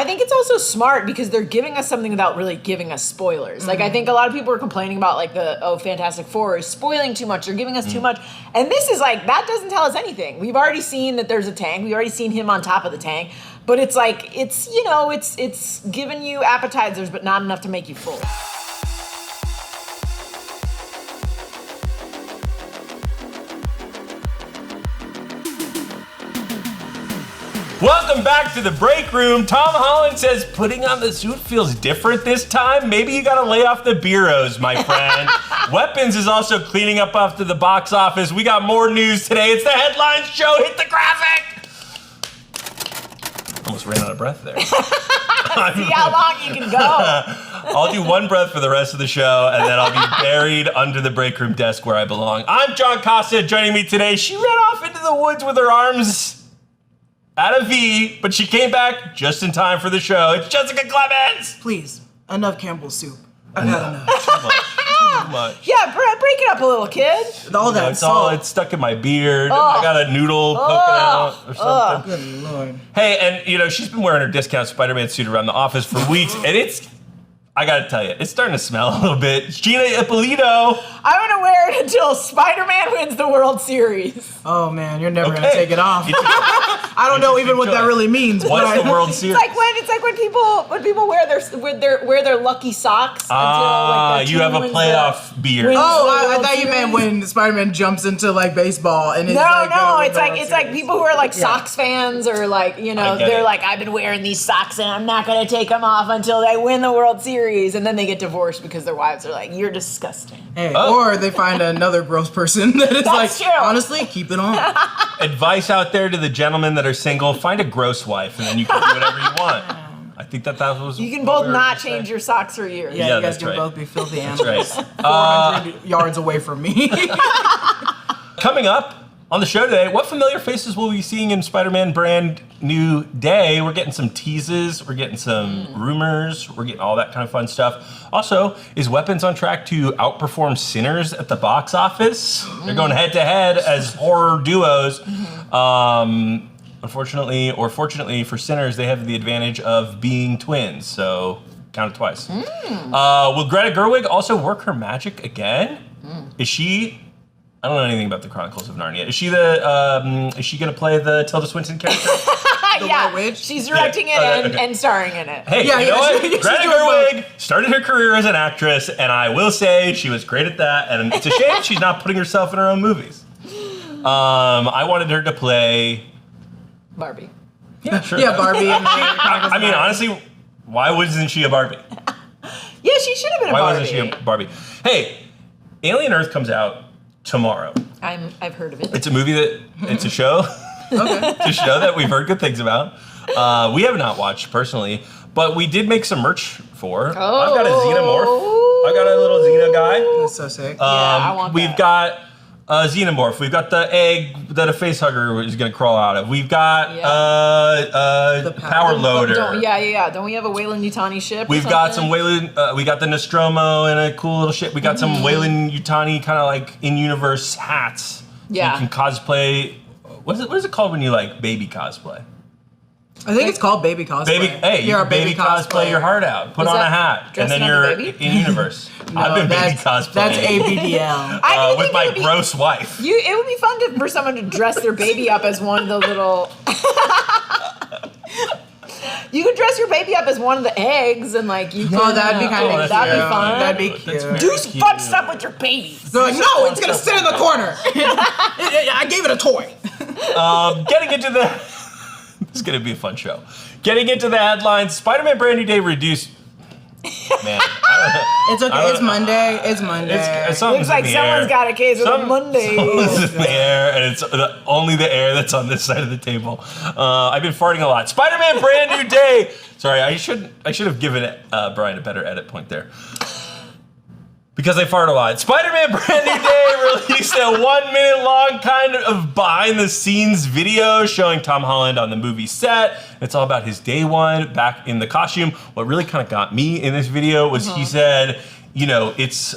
I think it's also smart because they're giving us something without really giving us spoilers. Like, I think a lot of people are complaining about, like, Fantastic Four is spoiling too much. They're giving us too much. And this is, like, that doesn't tell us anything. We've already seen that there's a tank. We've already seen him on top of the tank. But it's like, it's giving you appetizers, but not enough to make you full. Welcome back to the break room. Tom Holland says putting on the suit feels different this time. Maybe you gotta lay off the bureaus, my friend. Weapons is also cleaning up after the box office. We got more news today. It's the headlines show. Hit the graphic. Almost ran out of breath there. See how long you can go. I'll do one breath for the rest of the show, and then I'll be buried under the break room desk where I belong. I'm John Costa. Joining me today, she ran off into the woods with her arms at a V, but she came back just in time for the show. It's Jessica Clemons! Please, enough Campbell's soup. I've had enough. Too much. Yeah, break it up a little, kid. All that salt. It's stuck in my beard. I got a noodle poking out or something. Good Lord. Hey, and she's been wearing her discount Spider-Man suit around the office for weeks, and I gotta tell you, it's starting to smell a little bit. It's Gina Ippolito. I'm gonna wear it until Spider-Man wins the World Series. Oh man, you're never gonna take it off. I don't know even what that really means. What's the World Series? It's like when people wear their lucky socks until you have a playoff beard. Oh, I thought you meant when Spider-Man jumps into like baseball and it's it's like people who are like Sox fans or like they're like, I've been wearing these socks and I'm not gonna take them off until they win the World Series. And then they get divorced because their wives are like, you're disgusting. Hey, or they find another gross person that is true. Honestly, keep it on. Advice out there to the gentlemen that are single, find a gross wife and then you can do whatever you want. I think that was you can both not change your socks for years. Yeah, you guys can both be filthy animals. That's right. 400 yards away from me. Coming up on the show today, what familiar faces will we be seeing in Spider-Man Brand New Day? We're getting some teases, we're getting some rumors, we're getting all that kind of fun stuff. Also, is Weapons on track to outperform Sinners at the box office? They're going head to head as horror duos. Unfortunately, or fortunately for Sinners, they have the advantage of being twins, so count it twice. Will Greta Gerwig also work her magic again? Is she... I don't know anything about the Chronicles of Narnia. Is she gonna play the Tilda Swinton character? Yeah, witch? She's directing it and starring in it. Hey, you know what? Greta Gerwig started her career as an actress, and I will say she was great at that. And it's a shame she's not putting herself in her own movies. I wanted her to play Barbie. Yeah, sure. Yeah, Barbie. I mean, honestly, why wasn't she a Barbie? Yeah, she should have been a Barbie. Why wasn't she a Barbie? Hey, Alien Earth comes out tomorrow. I've heard of it. It's a movie it's a show. Okay. It's a show that we've heard good things about. We have not watched personally, but we did make some merch for. I've got a Xenomorph. I got a little Xena guy. That's so sick. I want We've got a Xenomorph. We've got the egg that a facehugger is going to crawl out of. We've got the power loader. Don't we have a Weyland-Yutani ship? We've got some Weyland. We got the Nostromo and a cool little ship. We got some Weyland-Yutani kind of like in-universe hats. Yeah. So you can cosplay. What is it called when you like baby cosplay? I think it's called baby cosplay. You're a baby cosplay your heart out. Put on a hat, and then you're in universe. I've been baby cosplaying. That's ABDL. With my gross wife. It would be fun for someone to dress their baby up as one of the little. You could dress your baby up as one of the eggs, and like you. Oh, that'd be kind of that'd be fun. That'd be cute. Do some fun stuff with your baby. They're like, no, it's gonna sit in the corner. I gave it a toy. Getting into the. This is going to be a fun show. Getting into the headlines, Spider-Man Brand New Day reduced. Man, it's okay. It's Monday. It's Monday. Looks like someone's got a case of a Monday. Someone's in the air, and it's only the air that's on this side of the table. I've been farting a lot. Spider-Man Brand New Day. Sorry, I should have given Brian a better edit point there. Because I fart a lot. Spider-Man Brand New Day released a 1 minute long kind of behind the scenes video showing Tom Holland on the movie set. It's all about his day one back in the costume. What really kind of got me in this video was he said, it's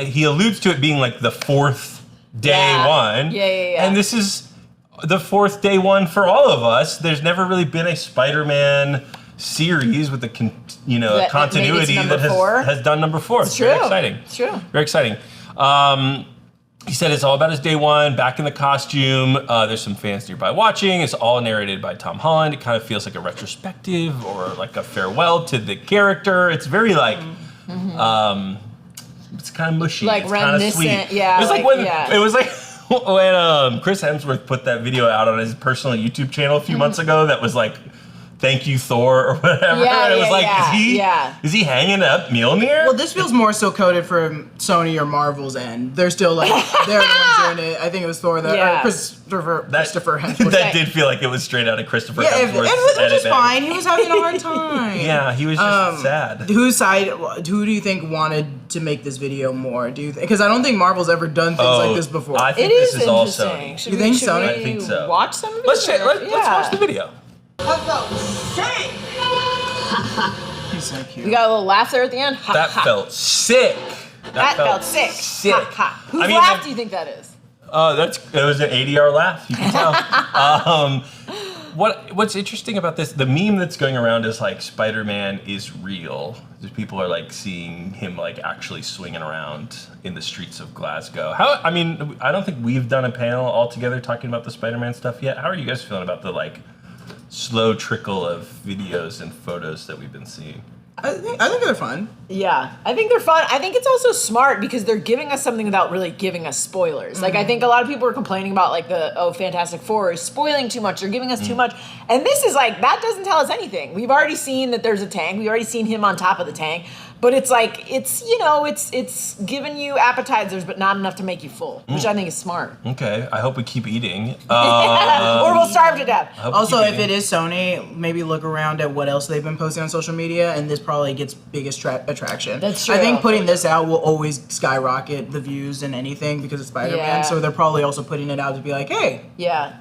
he alludes to it being like the fourth day one. Yeah. And this is the fourth day one for all of us. There's never really been a Spider-Man series with the continuity that has done number 4. It's true. Very exciting. It's true. Very exciting. He said it's all about his day one, back in the costume. There's some fans nearby watching. It's all narrated by Tom Holland. It kind of feels like a retrospective or like a farewell to the character. It's very like, it's kind of mushy. Like it's kind of sweet. Yeah. It was like when Chris Hemsworth put that video out on his personal YouTube channel a few months ago that was like, thank you, Thor, or whatever. Yeah, and it was yeah, is he hanging up Mjolnir? Well, this feels more so coded from Sony or Marvel's end. They're still like, they're the ones doing it. I think it was Thor, or Christopher Hemsworth. That did feel like it was straight out of Christopher Hemsworth. Yeah, it was just fine. He was having a hard time. Yeah, he was just sad. Who do you think wanted to make this video more? Because I don't think Marvel's ever done things like this before. I think this is all Sony. You think Sony? I think so. Watch some of it? Let's watch the video. He's so cute. We got a little laugh there at the end. That felt sick. That felt sick. Sick. Ha, ha. Whose laugh do you think that is? It was an ADR laugh. You can tell. What's interesting about this? The meme that's going around is like Spider-Man is real. People are like seeing him like actually swinging around in the streets of Glasgow. I don't think we've done a panel all together talking about the Spider-Man stuff yet. How are you guys feeling about the like slow trickle of videos and photos that we've been seeing? I think they're fun. Yeah, I think they're fun. I think it's also smart because they're giving us something without really giving us spoilers. Like, I think a lot of people are complaining about, like, Fantastic Four is spoiling too much or giving us too much. And this is, like, that doesn't tell us anything. We've already seen that there's a tank. We've already seen him on top of the tank. But it's like, it's giving you appetizers, but not enough to make you full, which I think is smart. Okay, I hope we keep eating. Or we'll starve to death. Also, if it is Sony, maybe look around at what else they've been posting on social media, and this probably gets biggest attraction. That's true. I think putting this out will always skyrocket the views and anything because it's Spider-Man, Yeah. so they're probably also putting it out to be like, hey, Yeah.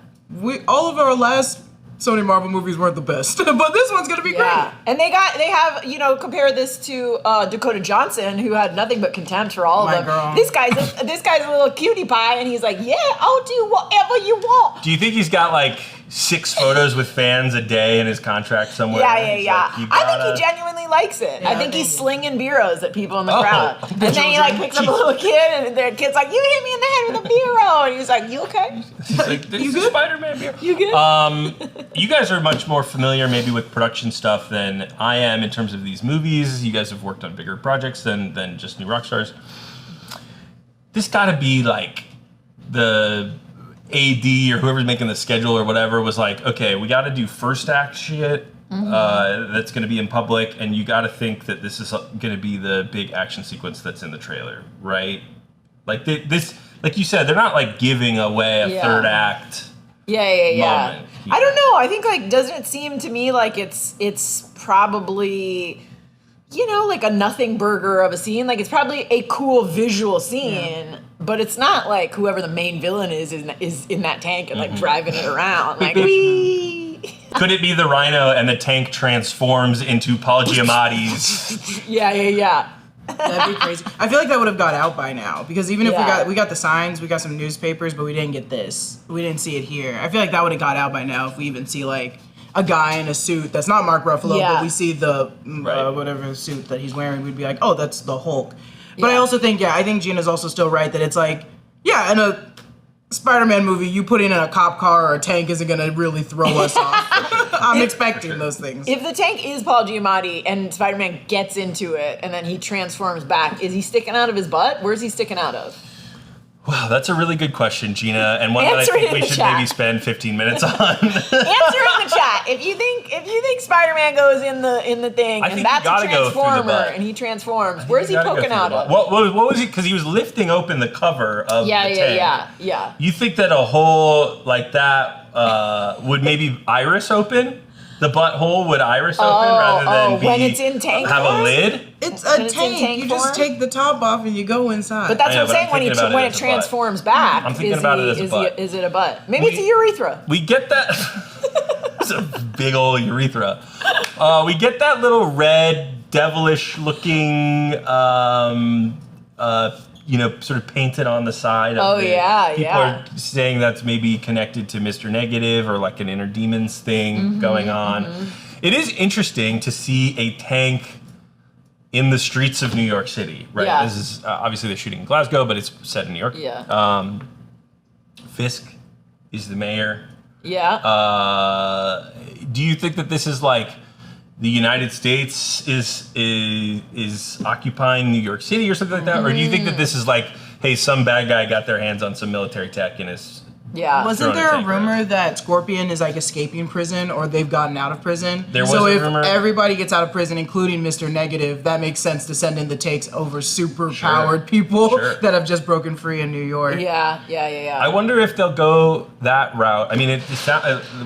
all of our last Sony Marvel movies weren't the best, but this one's gonna be great. And they have, compare this to Dakota Johnson, who had nothing but contempt for all of them. Girl. This guy's a little cutie pie, and he's like, yeah, I'll do whatever you want. Do you think he's got like 6 photos with fans a day in his contract somewhere? Yeah. Like, I think he genuinely likes it. Yeah, I think he's slinging bureaus at people in the crowd. And The then he like children. picks up a little kid, and the kid's like, you hit me in the head with a bureau. And he's like, you okay? He's like, this is good? Spider-Man beer. You good? You guys are much more familiar maybe with production stuff than I am in terms of these movies. You guys have worked on bigger projects than just new Rockstars. This gotta be like the AD or whoever's making the schedule or whatever was like, okay, we gotta do first act shit that's gonna be in public, and you gotta think that this is gonna be the big action sequence that's in the trailer, right? Like this, like you said, they're not like giving away a third act. Yeah. Moment. I don't know. I think like doesn't it seem to me like it's probably like a nothing burger of a scene. Like it's probably a cool visual scene, but it's not like whoever the main villain is in that tank and like driving it around. Like wee. Could it be the Rhino and the tank transforms into Paul Giamatti's? Yeah. That'd be crazy. I feel like that would have got out by now because even if Yeah. we got the signs, we got some newspapers, but we didn't get this. We didn't see it here. I feel like that would have got out by now if we even see like a guy in a suit that's not Mark Ruffalo, Yeah. but we see the Right. whatever suit that he's wearing. We'd be like, oh, that's the Hulk. But I also think, I think Gina's also still right that it's like, in a Spider-Man movie, you put in a cop car or a tank isn't gonna really throw us off. I'm expecting those things. If the tank is Paul Giamatti and Spider-Man gets into it and then he transforms back, is he sticking out of his butt? Where's he sticking out of? Wow, that's a really good question, Gina, and one that I Answer it think in we the should chat. maybe spend 15 minutes on. Answer in the chat. If you think Spider-Man goes in the thing I and think that's you a gotta go through the transformer butt. and he transforms, where's he poking out of? What was he? Because he was lifting open the cover of the tank. Yeah. You think that a hole like that would maybe iris open? The butthole would iris open rather than when it's in tank have form? a lid? It's When a it's in tank. tank You just form? take the top off and you go inside. But that's I know, what I'm saying. but I'm thinking about When it it as a butt. transforms back, I'm thinking about it as a butt. Is it a butt? Maybe it's a urethra. We get that. It's a big old urethra. We get that little red, devilish looking sort of painted on the side. Oh, yeah, People yeah. are saying that's maybe connected to Mr. Negative or like an inner demons thing going on. It is interesting to see a tank in the streets of New York City, right? Yeah. This is obviously they're shooting in Glasgow, but it's set in New York. Yeah. Fisk is the mayor. Yeah. Do you think that this is like the United States is occupying New York City or something like that, or do you think that this is like, hey, some bad guy got their hands on some military tech and is Yeah. Wasn't there a Throwing a tank rumor that Scorpion is like escaping prison or they've gotten out of prison? There was so a if rumor. everybody gets out of prison, including Mr. Negative, that makes sense to send in the takes over super powered people Sure. that have just broken free in New York. Yeah. I wonder if they'll go that route. I mean,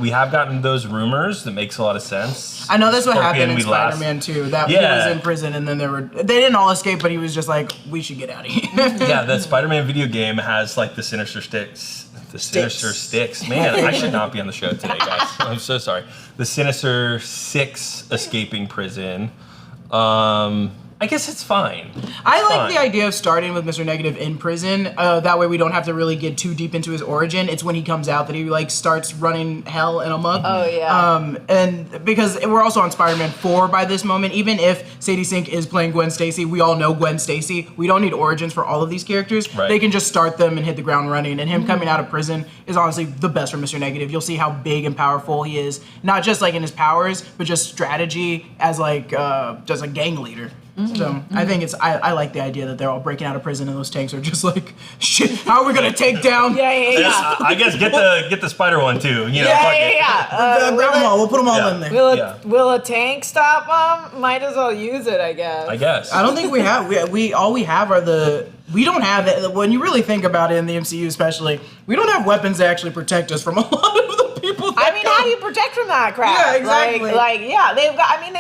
we have gotten those rumors. That makes a lot of sense. I know that's what Scorpion, happened in we last- Spider-Man 2. That he Yeah. was in prison and then they didn't all escape, but he was just like, we should get out of here. Yeah, the Spider-Man video game has like the Sinister Sticks. The Sinister Sticks. Man, I should not be on the show today, guys. I'm so sorry. The Sinister Six escaping prison. I guess it's fine. I like the idea of starting with Mr. Negative in prison. That way we don't have to really get too deep into his origin. It's when he comes out that he like starts running hell and amok. Oh yeah. And because we're also on Spider-Man 4 by this moment, even if Sadie Sink is playing Gwen Stacy, we all know Gwen Stacy. We don't need origins for all of these characters. Right. They can just start them and hit the ground running. And him coming out of prison is honestly the best for Mr. Negative. You'll see how big and powerful he is, not just like in his powers, but just strategy as like just a gang leader. So I think I like the idea that they're all breaking out of prison and those tanks are just like, shit, how are we gonna take down? Yeah. I guess get the spider one too. You know, fuck it. Grab them all. We'll put them all in there. Will a tank stop them? Might as well use it, I guess. I guess. I don't think we have. We all we have are we don't have it. When you really think about it in the MCU, especially, we don't have weapons that actually protect us from a lot of the people. I mean, how do you protect from that crap? Yeah, exactly. They've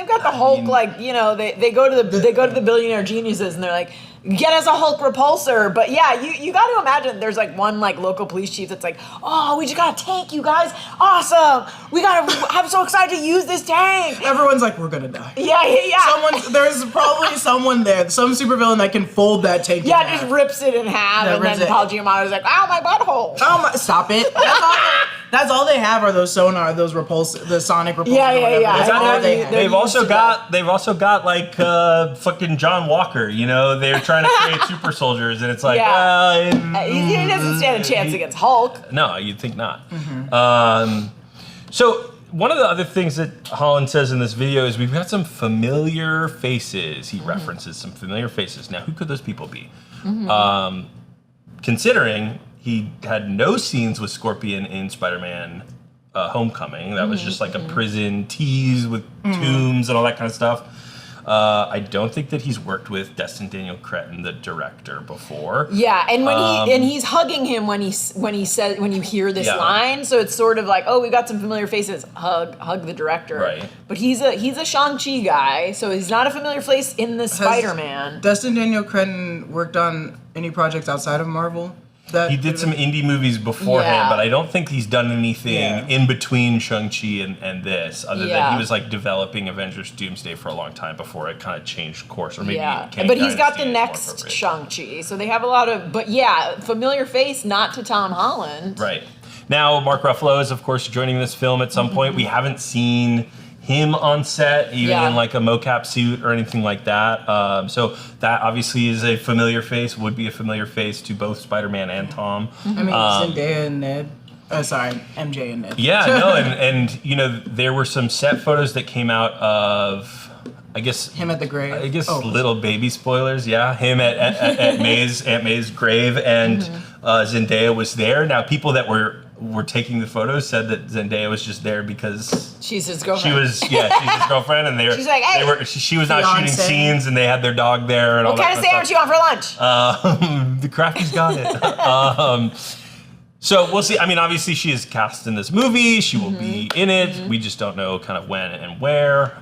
got the Hulk. They go to the billionaire geniuses and they're like, get us a Hulk repulsor. But yeah, you got to imagine there's like one like local police chief that's like, oh, we just got a tank, you guys, awesome. I'm so excited to use this tank. Everyone's like, we're gonna die. Yeah. There's probably someone there, some supervillain that can fold that tank. in half. Just rips it in half, Yeah, and rips then it. Paul Giamatti's like, "Ow, my butthole!" Oh my! Stop it! That's all they have are those sonar, the sonic repulsors. Yeah. That's all they have. They've also got like fucking John Walker. You know, they're trying to create super soldiers, and it's like, he doesn't stand a chance against Hulk. No, you'd think not. So one of the other things that Holland says in this video is we've got some familiar faces. He references some familiar faces. Now, who could those people be? Considering he had no scenes with Scorpion in Spider-Man Homecoming. That was just like a prison tease with tombs and all that kind of stuff. I don't think that he's worked with Destin Daniel Cretton, the director, before. Yeah, and when he's hugging him when you hear this line, so it's sort of like, oh, we got some familiar faces. Hug the director. Right. But he's a Shang-Chi guy, so he's not a familiar face in the Spider-Man. Destin Daniel Cretton worked on any projects outside of Marvel? He did some indie movies beforehand, but I don't think he's done anything in between Shang-Chi and this, other than he was like developing Avengers Doomsday for a long time before it kind of changed course, or maybe but he's got the next Shang-Chi, so they have a lot of, familiar face, not to Tom Holland. Right. Now, Mark Ruffalo is, of course, joining this film at some point. We haven't seen him on set, even in like a mocap suit or anything like that. So that obviously is a familiar face, would be a familiar face to both Spider-Man and Tom. I mean, Zendaya and Ned. MJ and Ned. Yeah, no, and you know, there were some set photos that came out of, I guess, him at the grave. I guess little baby spoilers, him at Aunt May's grave, and Zendaya was there. Now, people that were taking the photos said that Zendaya was just there because she's his girlfriend. She's his girlfriend, and she's like, hey, she was not shooting scenes, and they had their dog there, and all that. What kind of sandwich you want for lunch? The Crafty's got it. So we'll see. I mean, obviously she is cast in this movie. She will be in it. We just don't know kind of when and where.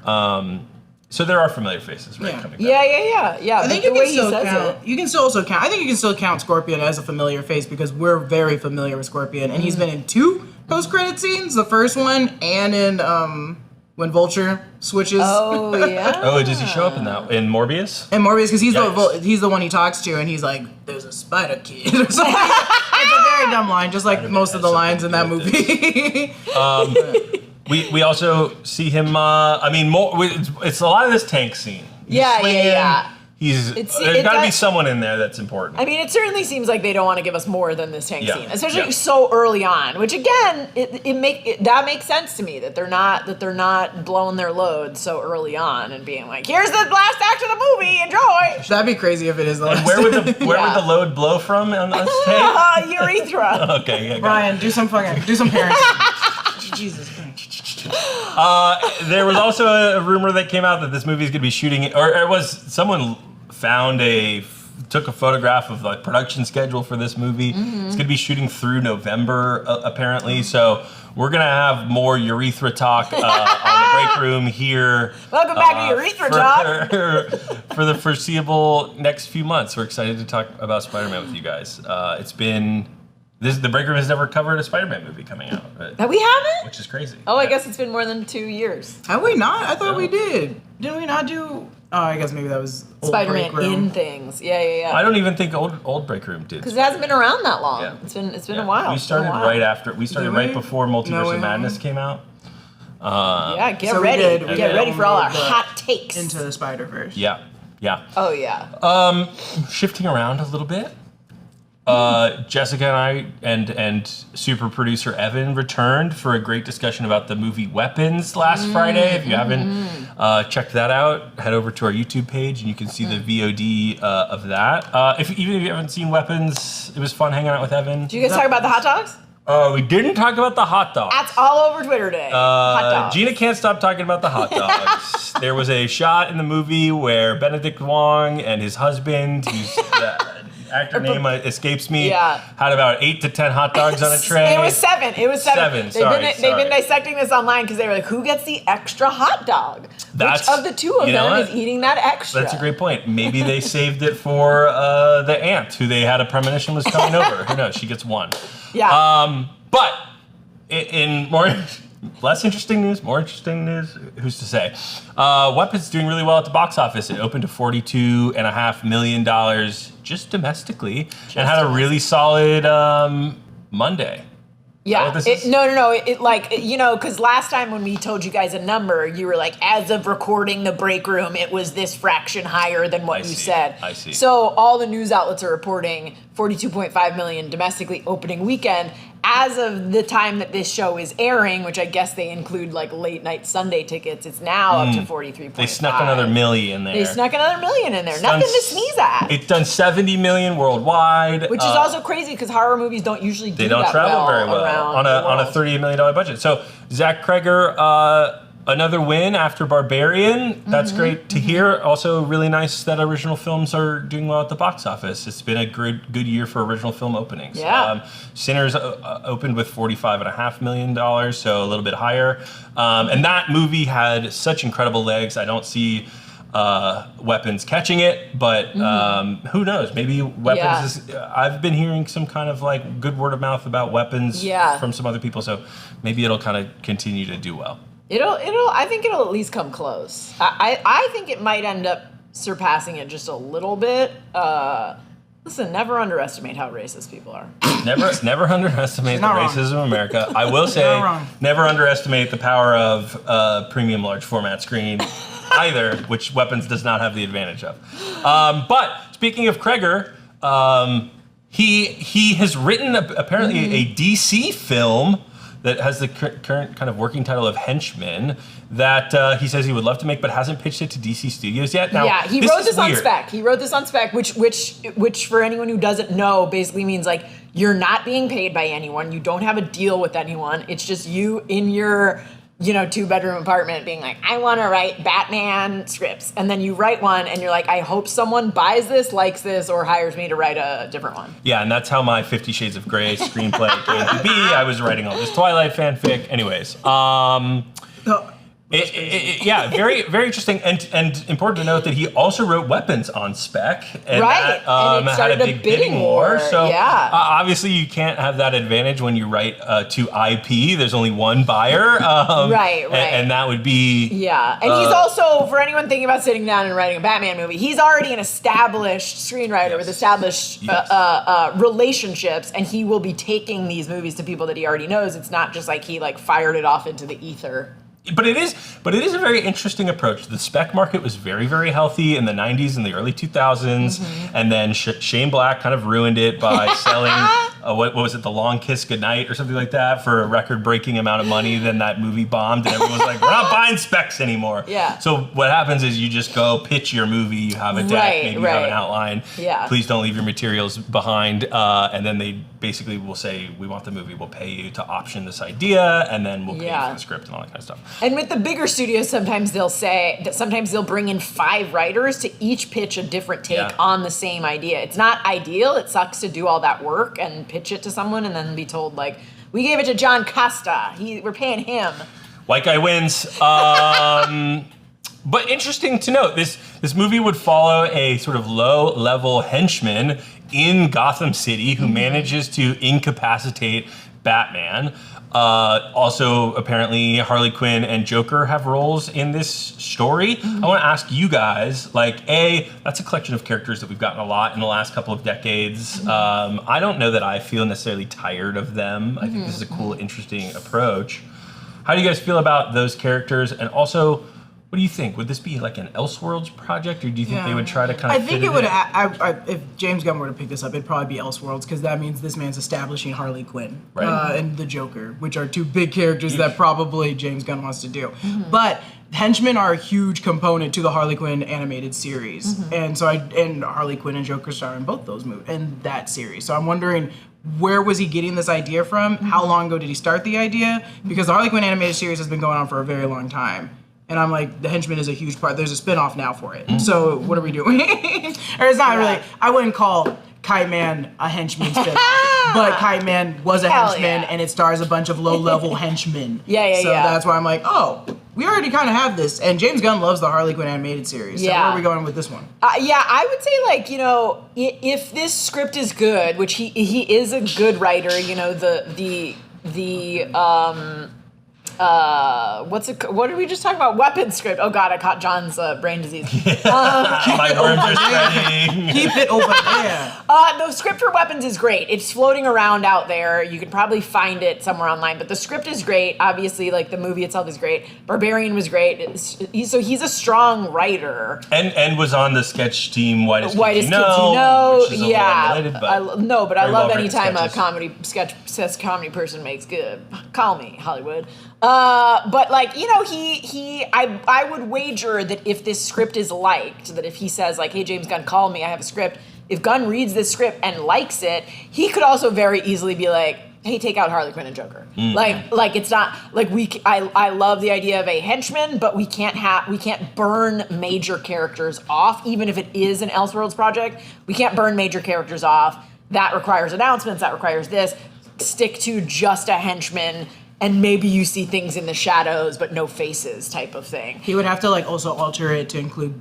So there are familiar faces, right? Coming back. Yeah. I think you can still count. You can still also count. I think you can still count Scorpion as a familiar face because we're very familiar with Scorpion, and he's been in 2 post-credit scenes. The first one and in when Vulture switches. Oh yeah. Oh, does he show up in Morbius? And Morbius, because Yikes. he's the one he talks to, and he's like, "There's a spider kid," or something. It's a very dumb line, just like most of the lines in that movie. We also see him. It's a lot of this tank scene. He's Yeah. swinging. There's got to be someone in there that's important. I mean, it certainly seems like they don't want to give us more than this tank Yeah. scene, especially Yeah. so early on. Which again, that makes sense to me that they're not blowing their load so early on and being like, "Here's the last act of the movie, enjoy." That'd be crazy if it is the last. Where would the load blow from on this tank? Urethra. Okay, yeah. Brian, do some parenting. Jesus Christ. There was also a rumor that came out that this movie is going to be shooting, or it was someone took a photograph of the production schedule for this movie. Mm-hmm. It's going to be shooting through November, apparently. So we're going to have more urethra talk on the break room here. Welcome back to Urethra Talk. For the foreseeable next few months. We're excited to talk about Spider-Man with you guys. The break room has never covered a Spider-Man movie coming out, right? That we haven't? Which is crazy. Oh, I Yeah. guess it's been more than 2 years. Have we not? I thought we did. Didn't we not do? Oh, I guess maybe that was old Spider-Man Break Room. in things. Yeah. I don't even think old break room did. Because it hasn't been around that long. Yeah. It's been Yeah. a while. We started right after. We started Did right we? before Multiverse No, we of Madness came out. Yeah, get So we ready. did- we Get did ready for all our only the hot takes. Into the Spider-Verse. Yeah. Oh yeah. Shifting around a little bit. Jessica and I and super producer Evan returned for a great discussion about the movie Weapons last Friday. If you haven't checked that out, head over to our YouTube page and you can see the VOD of that. Even if you haven't seen Weapons, it was fun hanging out with Evan. Did you guys talk about the hot dogs? We didn't talk about the hot dogs. That's all over Twitter today. Hot dogs. Gina can't stop talking about the hot dogs. There was a shot in the movie where Benedict Wong and his husband, whose actor name escapes me, Yeah. had about 8 to 10 hot dogs on a tray. It was 7. It was 7. They've been dissecting this online because they were like, who gets the extra hot dog? Which of the two of them is eating that extra? That's a great point. Maybe they saved it for the aunt who they had a premonition was coming over. Who knows? She gets one. Yeah. But in more less interesting news, more interesting news, who's to say? Weapons doing really well at the box office. It opened to $42.5 million just domestically and had a really solid Monday. Yeah. Is that what this is? No. Because last time when we told you guys a number, you were like, as of recording the break room, it was this fraction higher than what you said. I see. So all the news outlets are reporting 42.5 million domestically opening weekend. As of the time that this show is airing, which I guess they include like late night Sunday tickets, it's now up to 43.5. They snuck another million there. They snuck another million in there. Nothing to sneeze at. It's done 70 million worldwide. Which is also crazy because horror movies don't usually do They don't that travel well very well around on a the world. $38 million budget. So Zach Cregger, another win after Barbarian. That's great to hear. Also, really nice that original films are doing well at the box office. It's been a good year for original film openings. Yeah. Sinners opened with $45.5 million, so a little bit higher. And that movie had such incredible legs. I don't see Weapons catching it, but who knows? Maybe Weapons is. I've been hearing some kind of like good word of mouth about Weapons from some other people, so maybe it'll kind of continue to do well. I think it'll at least come close. I think it might end up surpassing it just a little bit. Listen, never underestimate how racist people are. Never underestimate the racism of America. I will say, never underestimate the power of a premium large format screen either, which Weapons does not have the advantage of. But speaking of Cregger, he has written apparently a DC film that has the current kind of working title of Henchman that he says he would love to make, but hasn't pitched it to DC Studios yet. Now, yeah, he wrote this on Spec. He wrote this on Spec, which for anyone who doesn't know, basically means like you're not being paid by anyone. You don't have a deal with anyone. It's just you in your 2-bedroom apartment being like, I want to write Batman scripts. And then you write one and you're like, I hope someone buys this, likes this, or hires me to write a different one. Yeah, and that's how my 50 Shades of Grey screenplay came to be. I was writing all this Twilight fanfic. Anyways, Yeah, very, very interesting, and important to note that he also wrote Weapons on Spec, and Right, that and it had started a big bidding war. So yeah. Obviously you can't have that advantage when you write to IP. There's only one buyer, Right. and that would be Yeah, and he's also, for anyone thinking about sitting down and writing a Batman movie, he's already an established screenwriter with established relationships, and he will be taking these movies to people that he already knows. It's not just like he like fired it off into the ether. But it is a very interesting approach. The spec market was very, very healthy in the 90s and the early 2000s, and then Shane Black kind of ruined it by selling, what was it, The Long Kiss Goodnight or something like that for a record-breaking amount of money. Then that movie bombed, and everyone was like, we're not buying specs anymore. Yeah. So what happens is you just go pitch your movie, you have a deck, maybe you have an outline. Yeah. Please don't leave your materials behind, and then they basically will say, we want the movie, we'll pay you to option this idea, and then we'll pay you for the script and all that kind of stuff. And with the bigger studios, sometimes they'll say that sometimes they'll bring in 5 writers to each pitch a different take on the same idea. It's not ideal. It sucks to do all that work and pitch it to someone and then be told, like, we gave it to John Costa. We're paying him. White guy wins. But interesting to note, this movie would follow a sort of low-level henchman in Gotham City who manages to incapacitate Batman. Also, apparently, Harley Quinn and Joker have roles in this story. I want to ask you guys, like, that's a collection of characters that we've gotten a lot in the last couple of decades. I don't know that I feel necessarily tired of them. I think this is a cool, interesting approach. How do you guys feel about those characters? And also, what do you think? Would this be like an Elseworlds project, or do you think they would try to kind of? I think it would. If James Gunn were to pick this up, it'd probably be Elseworlds, because that means this man's establishing Harley Quinn and the Joker, which are 2 big characters that probably James Gunn wants to do. But henchmen are a huge component to the Harley Quinn animated series, and so Harley Quinn and Joker star in both those movies and that series. So I'm wondering, where was he getting this idea from? How long ago did he start the idea? Because the Harley Quinn animated series has been going on for a very long time. And I'm like, the henchman is a huge part. There's a spin-off now for it. So what are we doing? Or it's not really, I wouldn't call Kite Man a henchman spin-off. But Kite Man was a henchman, and it stars a bunch of low-level henchmen. So that's why I'm like, oh, we already kind of have this. And James Gunn loves the Harley Quinn animated series. So where are we going with this one? I would say, like, you know, if this script is good, which he is a good writer, you know, what did we just talk about? Weapons script. Oh God, I caught John's brain disease. My worms are spreading. Keep it over there. The script for Weapons is great. It's floating around out there. You could probably find it somewhere online, but the script is great. Obviously, like, the movie itself is great. Barbarian was great. So he's a strong writer. And was on the sketch team Whitest Kids You Know. Which is a little unrelated, but I love anytime a comedy person makes good. Call me Hollywood. But, like, you know, I would wager that if this script is liked, that if he says, like, hey, James Gunn, call me, I have a script. If Gunn reads this script and likes it, he could also very easily be like, hey, take out Harley Quinn and Joker. Like it's not like I love the idea of a henchman, but we can't burn major characters off, even if it is an Elseworlds project. We can't burn major characters off. That requires announcements, that requires this. Stick to just a henchman. And maybe you see things in the shadows, but no faces, type of thing. He would have to, like, also alter it to include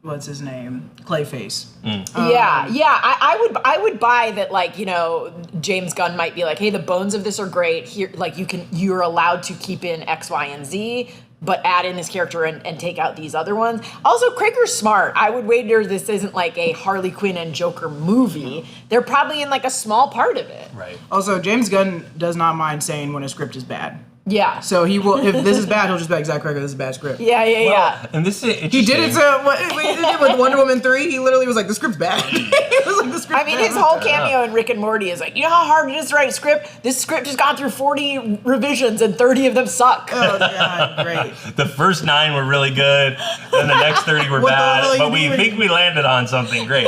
what's his name, Clayface. I would buy that, like, you know, James Gunn might be like, hey, the bones of this are great. Here, like, you're allowed to keep in X, Y, and Z, but add in this character and take out these other ones. Also, Cregger's smart. I would wager this isn't like a Harley Quinn and Joker movie. They're probably in, like, a small part of it. Right. Also, James Gunn does not mind saying when a script is bad. Yeah. So he will, if this is bad, he'll just be like, Zach Cregger, this is a bad script. Yeah. And this is He did it with Wonder Woman 3. He literally was like, the script's bad. He was like, the script's I mean, his whole cameo in Rick and Morty is like, you know how hard it is to write a script? This script has gone through 40 revisions and 30 of them suck. Oh, God, great. The first 9 were really good, then the next 30 were bad, but we think we landed on something great.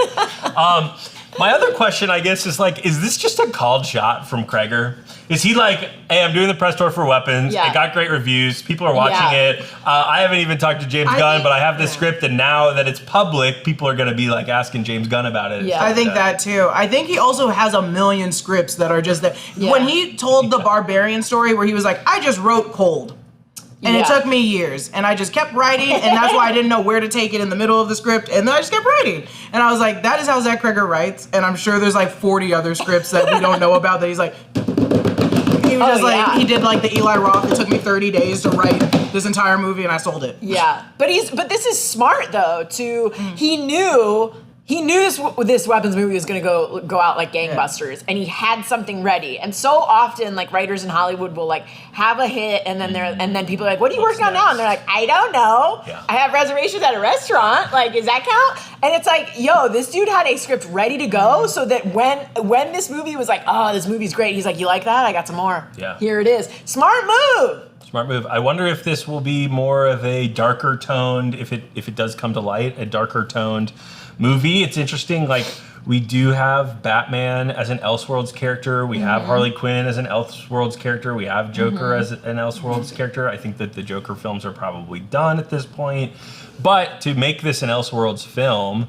My other question, I guess, is, like, is this just a called shot from Cregger? Is he like, hey, I'm doing the press tour for Weapons. It got great reviews. People are watching it. I haven't even talked to James Gunn, but I have this script, and now that it's public, people are going to be, like, asking James Gunn about it. I think that, too. I think he also has a million scripts that are just there. When he told the Barbarian story where he was like, I just wrote Cold. And it took me years. And I just kept writing, and that's why I didn't know where to take it in the middle of the script. And then I just kept writing. And I was like, that is how Zach Cregger writes. And I'm sure there's like 40 other scripts that we don't know about that he's like, he was just like, he did like the Eli Roth. It took me 30 days to write this entire movie, and I sold it. Yeah, but this is smart though. He knew this weapons movie was going to go out like gangbusters, and he had something ready. And so often, like writers in Hollywood will like have a hit, and then people are like, "What are you working on now?" And they're like, "I don't know. Yeah. I have reservations at a restaurant. Like, does that count?" And it's like, yo, this dude had a script ready to go, so that when this movie was like, "Oh, this movie's great," he's like, "You like that? I got some more. Yeah. Here it is. Smart move." Smart move. I wonder if this will be more of a darker toned, if it does come to light, a darker toned movie. It's interesting, like we do have Batman as an Elseworlds character, we have Harley Quinn as an Elseworlds character, we have Joker as an Elseworlds character. I think that the Joker films are probably done at this point, but to make this an Elseworlds film,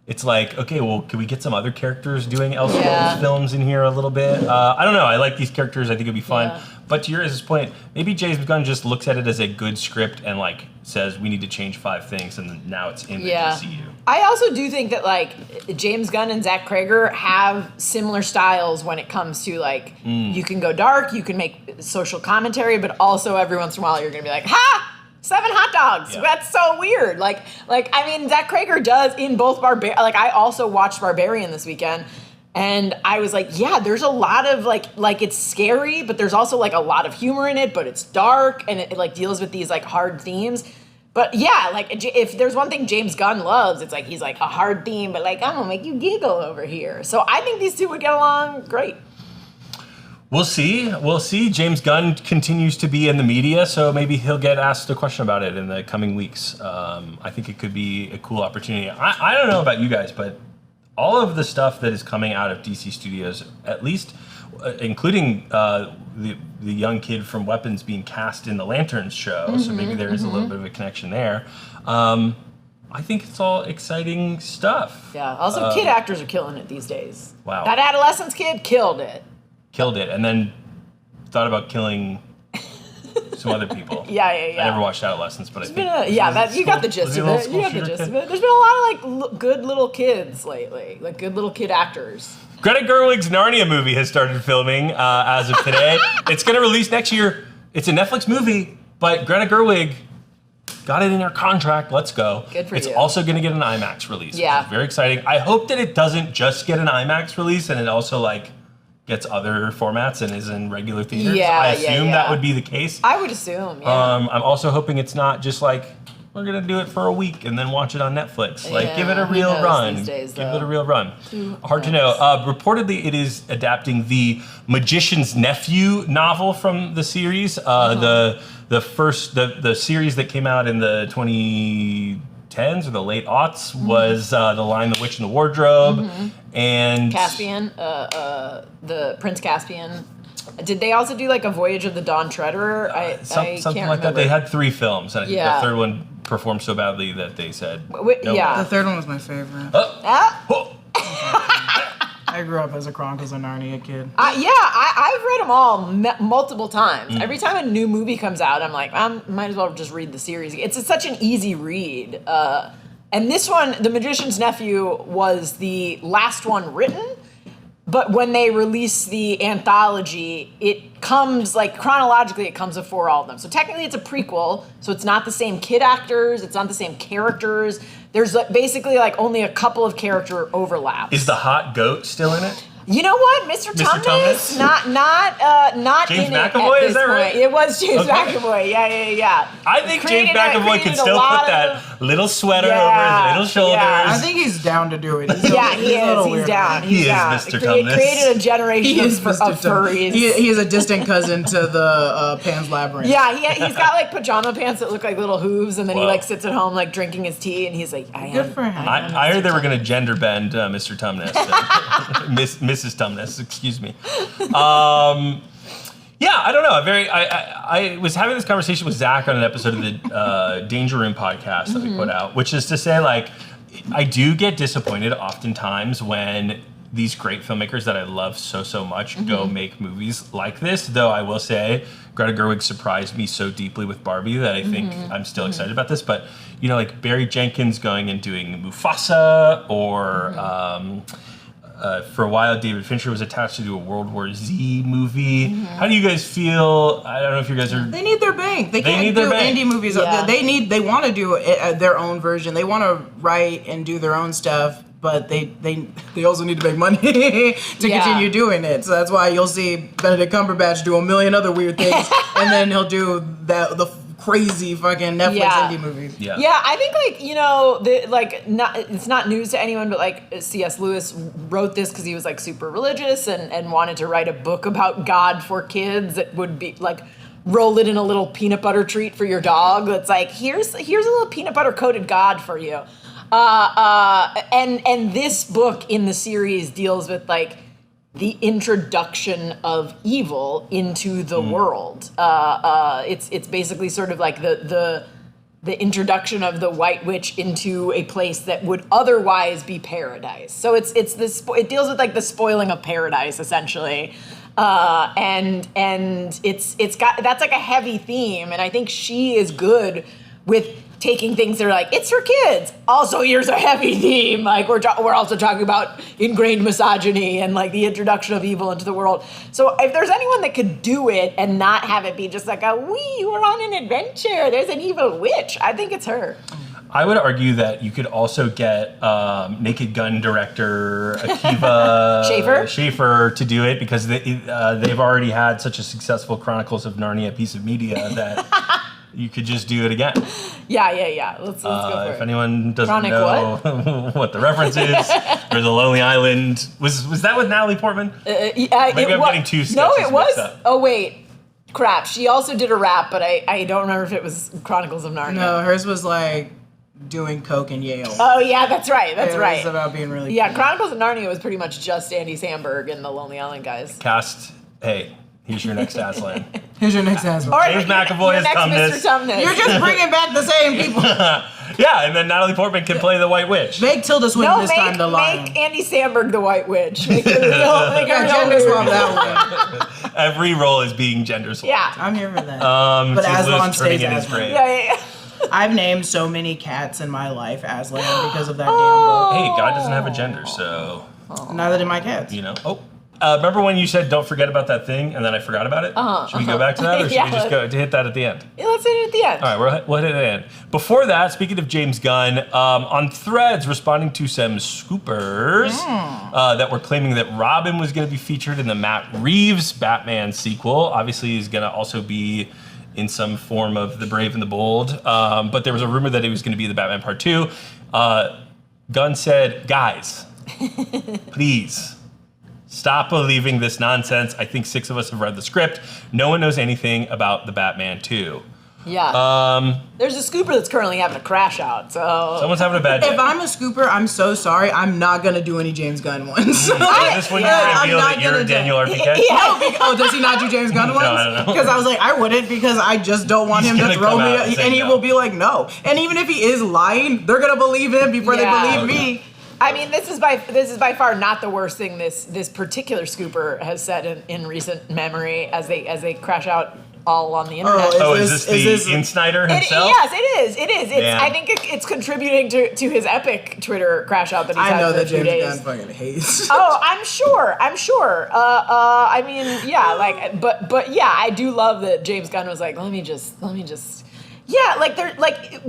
it's like, okay, well, can we get some other characters doing Elseworlds films in here a little bit? I don't know. I like these characters. I think it'd be fun. Yeah. But to yours point, maybe James Gunn just looks at it as a good script and like says we need to change 5 things, and now it's in the DCU. I also do think that like James Gunn and Zach Cregger have similar styles when it comes to like you can go dark, you can make social commentary, but also every once in a while you're gonna be like, ha! 7 hot dogs. Yeah. That's so weird. Like I mean, Zach Cregger does in both Like I also watched Barbarian this weekend, and I was like, yeah, there's a lot of like it's scary, but there's also like a lot of humor in it, but it's dark and it like deals with these like hard themes. But yeah, like if there's one thing James Gunn loves, it's like he's like a hard theme, but like I'm gonna make you giggle over here. So I think these two would get along great. We'll see. We'll see. James Gunn continues to be in the media, so maybe he'll get asked a question about it in the coming weeks. I think it could be a cool opportunity. I don't know about you guys, but all of the stuff that is coming out of DC Studios, at least including the young kid from Weapons being cast in the Lanterns show, so maybe there is a little bit of a connection there. I think it's all exciting stuff. Yeah. Also, kid actors are killing it these days. Wow. That adolescence kid killed it. And then thought about killing some other people. Yeah. I never watched Adolescence, but I think you got the gist of it. You got the gist of it. There's been a lot of like good little kids lately, like good little kid actors. Greta Gerwig's Narnia movie has started filming as of today. It's going to release next year. It's a Netflix movie, but Greta Gerwig got it in her contract. Let's go. Good for you. It's also going to get an IMAX release. Yeah. Which is very exciting. I hope that it doesn't just get an IMAX release and it also like gets other formats and is in regular theaters. Yeah, I assume that would be the case. I would assume, yeah. I'm also hoping it's not just like, we're going to do it for a week and then watch it on Netflix. Like, give it a real run. These days, give it a real run. Hard to know. Reportedly, it is adapting the Magician's Nephew novel from the series. The series that came out in the 2010s or the late aughts was The Lion, the Witch, and the Wardrobe. And Caspian, the Prince Caspian. Did they also do like a Voyage of the Dawn Treader? something can't like that. remember. They had 3 films, and I think the third one performed so badly that they said, no. The third one was my favorite. I grew up as a Chronicles of Narnia kid. I've read them all multiple times. Every time a new movie comes out, I'm like, I might as well just read the series. It's such an easy read. And this one, The Magician's Nephew, was the last one written. But when they release the anthology, it comes, like, chronologically, it comes before all of them. So technically it's a prequel, so it's not the same kid actors, it's not the same characters. There's basically, like, only a couple of character overlaps. Is the hot goat still in it? You know what, Mr. Tumnus? Not James in McAvoy, it at is that this right? point. It was James McAvoy. Yeah. I think James McAvoy can still put that little sweater over his little shoulders. Yeah. I think he's down to do it. He's down. He is Mr. Tumnus. Created a generation of furries. He is a distant cousin to the Pan's Labyrinth. Yeah, he's got like pajama pants that look like little hooves, and then he like sits at home like drinking his tea, and he's like, Good for him. I heard they were going to gender bend Mr. Tumnus. Mrs. Tumnus, excuse me. Yeah, I don't know. I was having this conversation with Zach on an episode of the Danger Room podcast that we put out, which is to say, like, I do get disappointed oftentimes when these great filmmakers that I love so much go make movies like this. Though I will say, Greta Gerwig surprised me so deeply with Barbie that I think I'm still excited about this. But, you know, like Barry Jenkins going and doing Mufasa, or for a while David Fincher was attached to do a World War Z movie. How do you guys feel? I don't know if you guys are... They need their bank. They can't need do their bank. indie movies. Yeah. They want to do their own version. They want to write and do their own stuff, but they also need to make money to continue doing it. So that's why you'll see Benedict Cumberbatch do a million other weird things, and then he'll do the crazy fucking Netflix indie movies. Yeah. Yeah, I think, like, you know, it's not news to anyone, but like C.S. Lewis wrote this because he was like super religious and wanted to write a book about God for kids that would be like, roll it in a little peanut butter treat for your dog. That's like, here's a little peanut butter coated God for you. And this book in the series deals with like the introduction of evil into the world. It's basically sort of like the introduction of the White Witch into a place that would otherwise be paradise. So it deals with like the spoiling of paradise essentially. And that's like a heavy theme, and I think she is good with taking things that are like, it's for kids. Also, here's a heavy theme. Like we're also talking about ingrained misogyny and like the introduction of evil into the world. So if there's anyone that could do it and not have it be just like we're on an adventure, there's an evil witch, I think it's her. I would argue that you could also get Naked Gun director Akiva Schaffer to do it, because they've already had such a successful Chronicles of Narnia piece of media that you could just do it again. Yeah. Let's go for If it. anyone doesn't Chronic know what the reference is, there's a Lonely Island. Was that with Natalie Portman? Maybe I'm getting two sketches No, it was. mixed up. Oh wait, crap. She also did a rap, but I don't remember if it was Chronicles of Narnia. No, hers was like doing coke in Yale. Oh yeah, that's right. That's It right. was about being really Yeah, cool. Chronicles of Narnia was pretty much just Andy Samberg and the Lonely Island guys. Cast. Hey, here's your next Aslan. Here's your next answer. All right, James McAvoy your has next Tumnus. Mr. Tumnus. You're just bringing back the same people. Yeah, and then Natalie Portman can play the White Witch. Make Tilda Swinton this time the lion. make Andy Samberg the White Witch. Make her real. Make her Yeah, real gender weird. swap that one. Every role is being gender swapped. Yeah. I'm here for that. But Aslan stays Aslan. Yeah. I've named so many cats in my life Aslan because of that damn book. Hey, God doesn't have a gender, so Neither did my cats. you know. Remember when you said don't forget about that thing, and then I forgot about it? Should we go back to that, or should we just go to hit that at the end? Yeah, let's hit it at the end. All right, we'll hit it at the end. Before that, speaking of James Gunn, on Threads, responding to some scoopers that were claiming that Robin was going to be featured in the Matt Reeves Batman sequel. Obviously, he's going to also be in some form of The Brave and the Bold. But there was a rumor that he was going to be the Batman Part 2. Gunn said, guys, please, stop believing this nonsense. I think 6 of us have read the script. No one knows anything about the Batman 2. Yeah. There's a scooper that's currently having a crash out, so. Someone's having a bad day. If I'm a scooper, I'm so sorry. I'm not gonna do any James Gunn ones. Is this when you reveal that you're Daniel RPK? Oh, does he not do James Gunn ones? I don't know. Because I was like, I wouldn't, because I just don't want He's him to gonna throw come me, out and say and he no. will be like, no. And even if he is lying, they're gonna believe him before Yeah. they believe me. I mean, this is by far not the worst thing this particular scooper has said in recent memory as they crash out all on the internet. Is this the Insnider himself? Yes, it is. It is. Man. I think it's contributing to his epic Twitter crash out that he's I had know for a that few James days. Gunn fucking hates. Oh, I'm sure. I mean, yeah, like, but yeah, I do love that James Gunn was like, let me just. Yeah, like they're like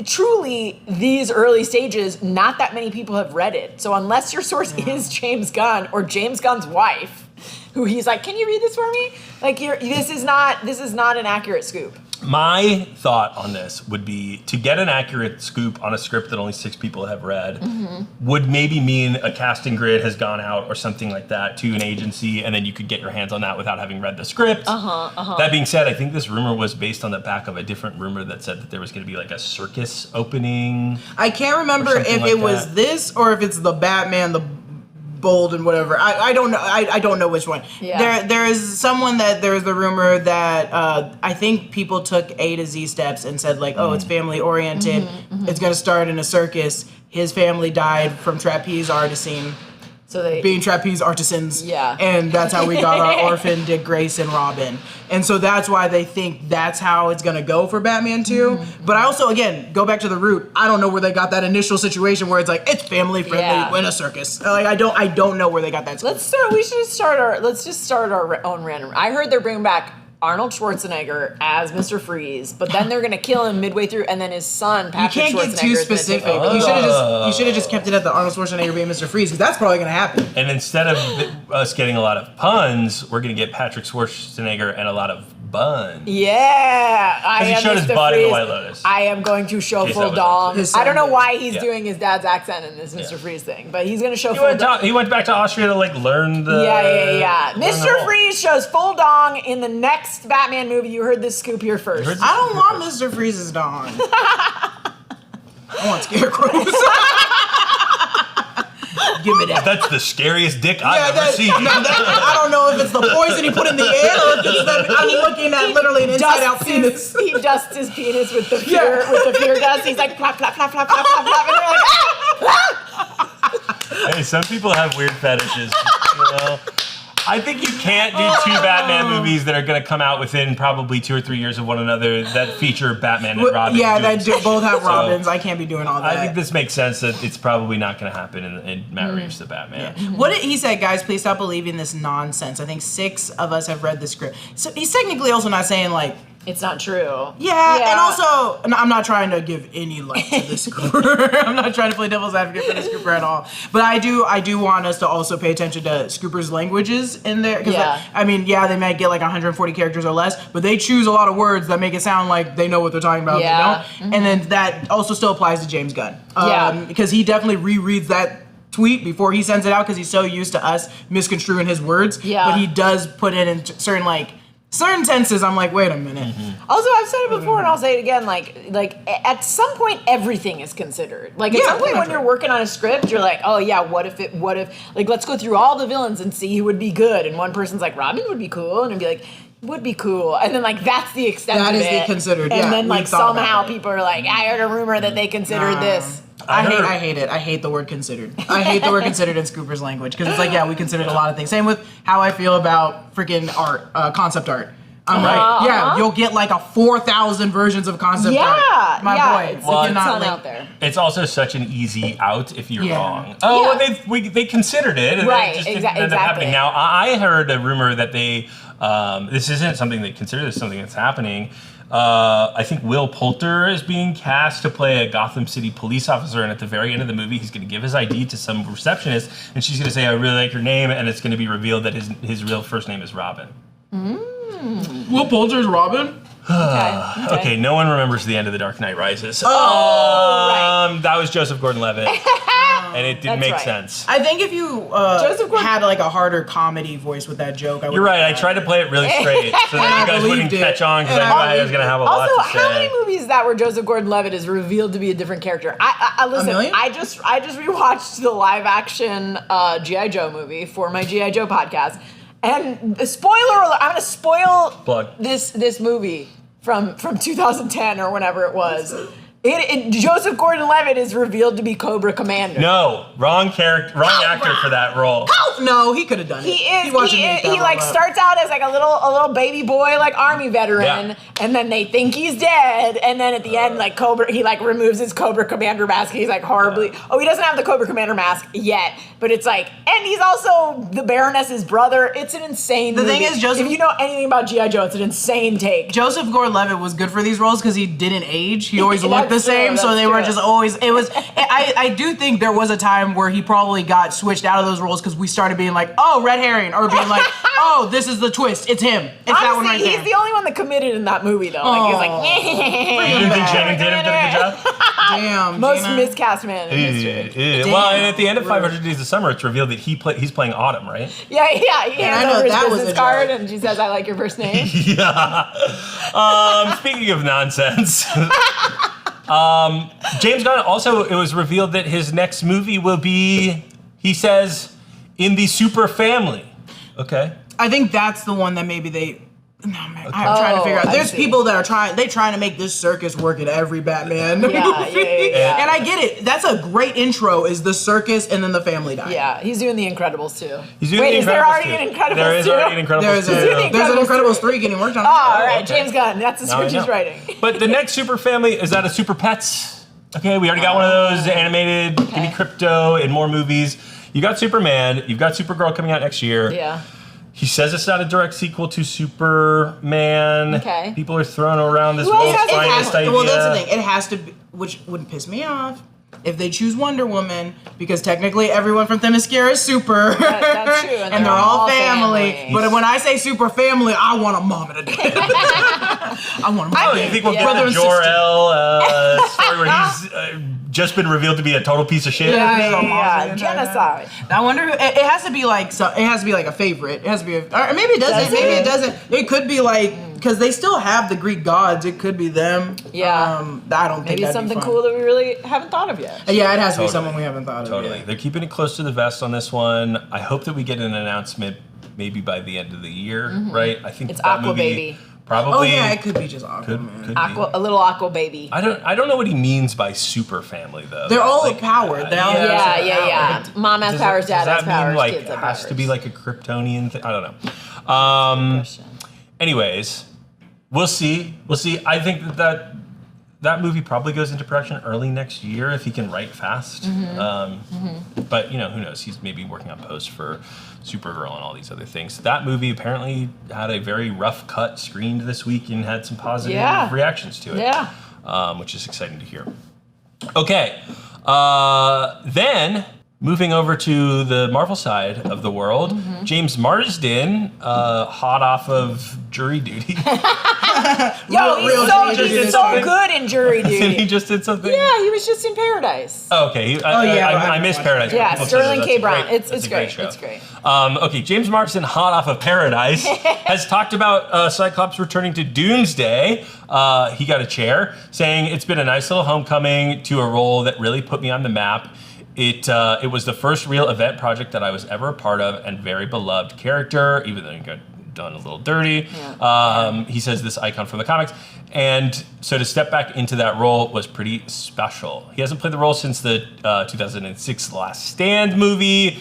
truly these early stages. Not that many people have read it, so unless your source is James Gunn or James Gunn's wife, who he's like, can you read this for me? Like, this is not an accurate scoop. My thought on this would be to get an accurate scoop on a script that only 6 people have read would maybe mean a casting grid has gone out or something like that to an agency, and then you could get your hands on that without having read the script. That being said, I think this rumor was based on the back of a different rumor that said that there was going to be like a circus opening. I can't remember if like it was that. this or if it's the Batman, the Bold and whatever. I don't know. I don't know which one. Yeah. There is someone that there's the rumor that I think people took A to Z steps and said like, oh, it's family oriented. It's gonna start in a circus. His family died from trapeze artisting. So they being trapeze artisans. Yeah. And that's how we got our orphan Dick Grayson Robin. And so that's why they think that's how it's gonna go for Batman 2. But I also, again, go back to the root. I don't know where they got that initial situation where it's like, it's family friendly in a circus. Like I don't know where they got that. Let's just start our own random. I heard they're bringing back Arnold Schwarzenegger as Mr. Freeze, but then they're gonna kill him midway through, and then his son Patrick Schwarzenegger. You can't get too specific. You should have just kept it at the Arnold Schwarzenegger being Mr. Freeze, because that's probably gonna happen. And instead of us getting a lot of puns, we're gonna get Patrick Schwarzenegger and a lot of bun. Yeah, I he am showed his Mr. body in Freeze. The White Lotus. I am going to show In case full that was dong. His I don't know son why he's Yeah. doing his dad's accent in this Mr. Freeze thing, but he's gonna show He full went, dong. he went back to Austria to like learn the. Yeah. learn the Mr. role. Freeze shows full dong in the next Batman movie. You heard this scoop here first. heard I don't want Mr. Freeze's dong. I want Scarecrow's. Give me that. That's the scariest dick I've ever seen. I don't know if it's the poison he put in the air or if it's that. I'm looking at literally an inside-out penis. He dusts his penis with the fear dust. He's like flap flap flap flap flap flap flap, and they're like, ah! Hey, some people have weird fetishes. You know? I think you can't do two Batman movies that are going to come out within probably 2 or 3 years of one another that feature Batman and Robin. Yeah, that both have So, Robins. I can't be doing all that. I think this makes sense that it's probably not going to happen in Matt Reeves' The Batman. What did he said, guys? Please stop believing this nonsense. I think 6 of us have read the script. So he's technically also not saying like, It's not true. yeah. And also, I'm not trying to give any light to this Scooper. I'm not trying to play devil's advocate for the Scooper at all. But I do want us to also pay attention to Scooper's languages in there. Because they might get like 140 characters or less, but they choose a lot of words that make it sound like they know what they're talking about. Yeah. They don't. And then that also still applies to James Gunn. Yeah. Because he definitely rereads that tweet before he sends it out because he's so used to us misconstruing his words. Yeah. But he does put it in certain tenses. I'm like, wait a minute. Also, I've said it before, and I'll say it again. Like at some point, everything is considered. Like at some point, when you're working on a script, you're like, oh yeah, what if? Like, let's go through all the villains and see who would be good. And one person's like, Robin would be cool, and it'd be like, would be cool. And then like that's the extent That of is it. the considered. And Yeah, then we've like thought about somehow that. people are like, I heard a rumor that they considered this. I hate it. I hate the word considered. I hate the word considered in Scooper's language because it's like, yeah, we considered a lot of things. Same with how I feel about freaking art, concept art. I'm like, yeah, you'll get like a 4,000 versions of concept art. My boy. It's Well, a not ton like- out there. It's also such an easy out if you're Yeah. wrong. Oh, Yeah. well, they considered it, and Right, it just didn't exactly. end up happening. Now, I heard a rumor that they, this isn't something they consider, this is something that's happening. I think Will Poulter is being cast to play a Gotham City police officer, and at the very end of the movie, he's going to give his ID to some receptionist, and she's going to say, I really like your name, and it's going to be revealed that his real first name is Robin. Will Poulter's Robin? Okay, no one remembers the end of The Dark Knight Rises. right. That was Joseph Gordon-Levitt, and it didn't That's make right. sense. I think if you Joseph Gordon- had like a harder comedy voice with that joke, I would. You're right. I tried to play it really straight so that you guys wouldn't believed it. catch on because And I knew I I was going to have a lot Also, to say. how many movies that were Joseph Gordon-Levitt is revealed to be a different character? I listen. million? I just rewatched the live-action GI Joe movie for my GI Joe podcast, and the spoiler alert, I'm gonna spoil Plug. this movie from 2010 or whenever it was. Joseph Gordon-Levitt is revealed to be Cobra Commander. No, wrong character, wrong actor for that role. No, he could have done it. He watching me eat that he like one up. starts out as like a little baby boy, like army veteran, Yeah. and then they think he's dead, and then at the end, like he like removes his Cobra Commander mask. He's like horribly. Oh, he doesn't have the Cobra Commander mask yet, but it's like, and he's also the Baroness's brother. It's an insane. The thing movie. is, Joseph- if you know anything about GI Joe, it's an insane take. Joseph Gordon-Levitt was good for these roles because he didn't age. He always looked the That's true, same, so that's they were true. just always. It was. I do think there was a time where he probably got switched out of those roles because we started being like, oh, red herring, or being like, oh, this is the twist. It's him. It's that one right Honestly, there. he's the only one that committed in that movie, though. Like, he was Aw. like, You didn't think Channing Tatum did a good job? Damn. most Gina. miscast man in history. Well, and at the end of 500 Days of Summer, it's revealed that he's playing Autumn, right? Yeah, he I hands know over his that was business a card joke. and she says, I like your first name. Yeah. Speaking of nonsense, James Gunn also, it was revealed that his next movie will be, he says, in the super family. Okay. I think that's the one that maybe they No, man, I'm trying to figure out. I There's see. people that are trying to make this circus work in every Batman movie. Yeah. And I get it. That's a great intro, is the circus and then the family dying. Yeah, he's doing The Incredibles too. He's doing Wait, The is there Incredibles already 2. an Incredibles There is 2? already an Incredibles There's 2. an Incredibles 3 getting worked on. Oh, all right, okay. James Gunn. That's the Now I script he's know. writing. But the next Super Family is that a Super Pets. Okay, we already got one of those animated. Give me crypto in more movies. You got Superman. You've got Supergirl coming out next year. Yeah. He says it's not a direct sequel to Superman. Okay. People are throwing around this Well, world's it has- finest idea. Well, that's the thing. It has to be, which wouldn't piss me off if they choose Wonder Woman, because technically everyone from Themyscira is super. That's true, and they're all family. family. But when I say super family, I want a mom and a dad. I want a mom. Oh, you think we'll Yeah. get Brother the and sister. Jor-El story where he's just been revealed to be a total piece of shit? Yeah. Genocide. I wonder. It has to be like it has to be like a favorite. It has to be, or maybe it doesn't. Does Maybe it? it doesn't. It could be like, because they still have the Greek gods. It could be them. Yeah. I don't think Maybe that'd something be fun. cool that we really haven't thought of yet. Yeah, it has to be Totally. someone we haven't thought of. Totally. Yet. They're keeping it close to the vest on this one. I hope that we get an announcement maybe by the end of the year, right? I think It's that Aqua movie Baby. probably Oh yeah, it could be just Aquaman. could be. A little Aqua Baby. I don't know what he means by super family though. They're all Like, powered. They all have Yeah, some yeah. power. Mom has powers, Does dad has that mean powers, like kids it have has powers. to be like a Kryptonian thing? I don't know. Anyways, we'll see. I think that movie probably goes into production early next year if he can write fast. But who knows? He's maybe working on post for Supergirl and all these other things. That movie apparently had a very rough cut screened this week and had some positive reactions to it. Yeah. Which is exciting to hear. Okay, then moving over to the Marvel side of the world, James Marsden, hot off of jury duty. Yo, Real he's so good in jury He duty. just did something. Yeah, he was just in Paradise. Oh, okay. I missed Paradise. Yeah, People say Sterling that's K. a Brown. great- It's a great. show. It's great. Okay, James Marsden, hot off of Paradise, has talked about Cyclops returning to Doomsday. He got a chair, saying it's been a nice little homecoming to a role that really put me on the map. It was the first real event project that I was ever a part of, and very beloved character, even though he got done a little dirty. He says this icon from the comics. And so to step back into that role was pretty special. He hasn't played the role since the 2006 Last Stand movie.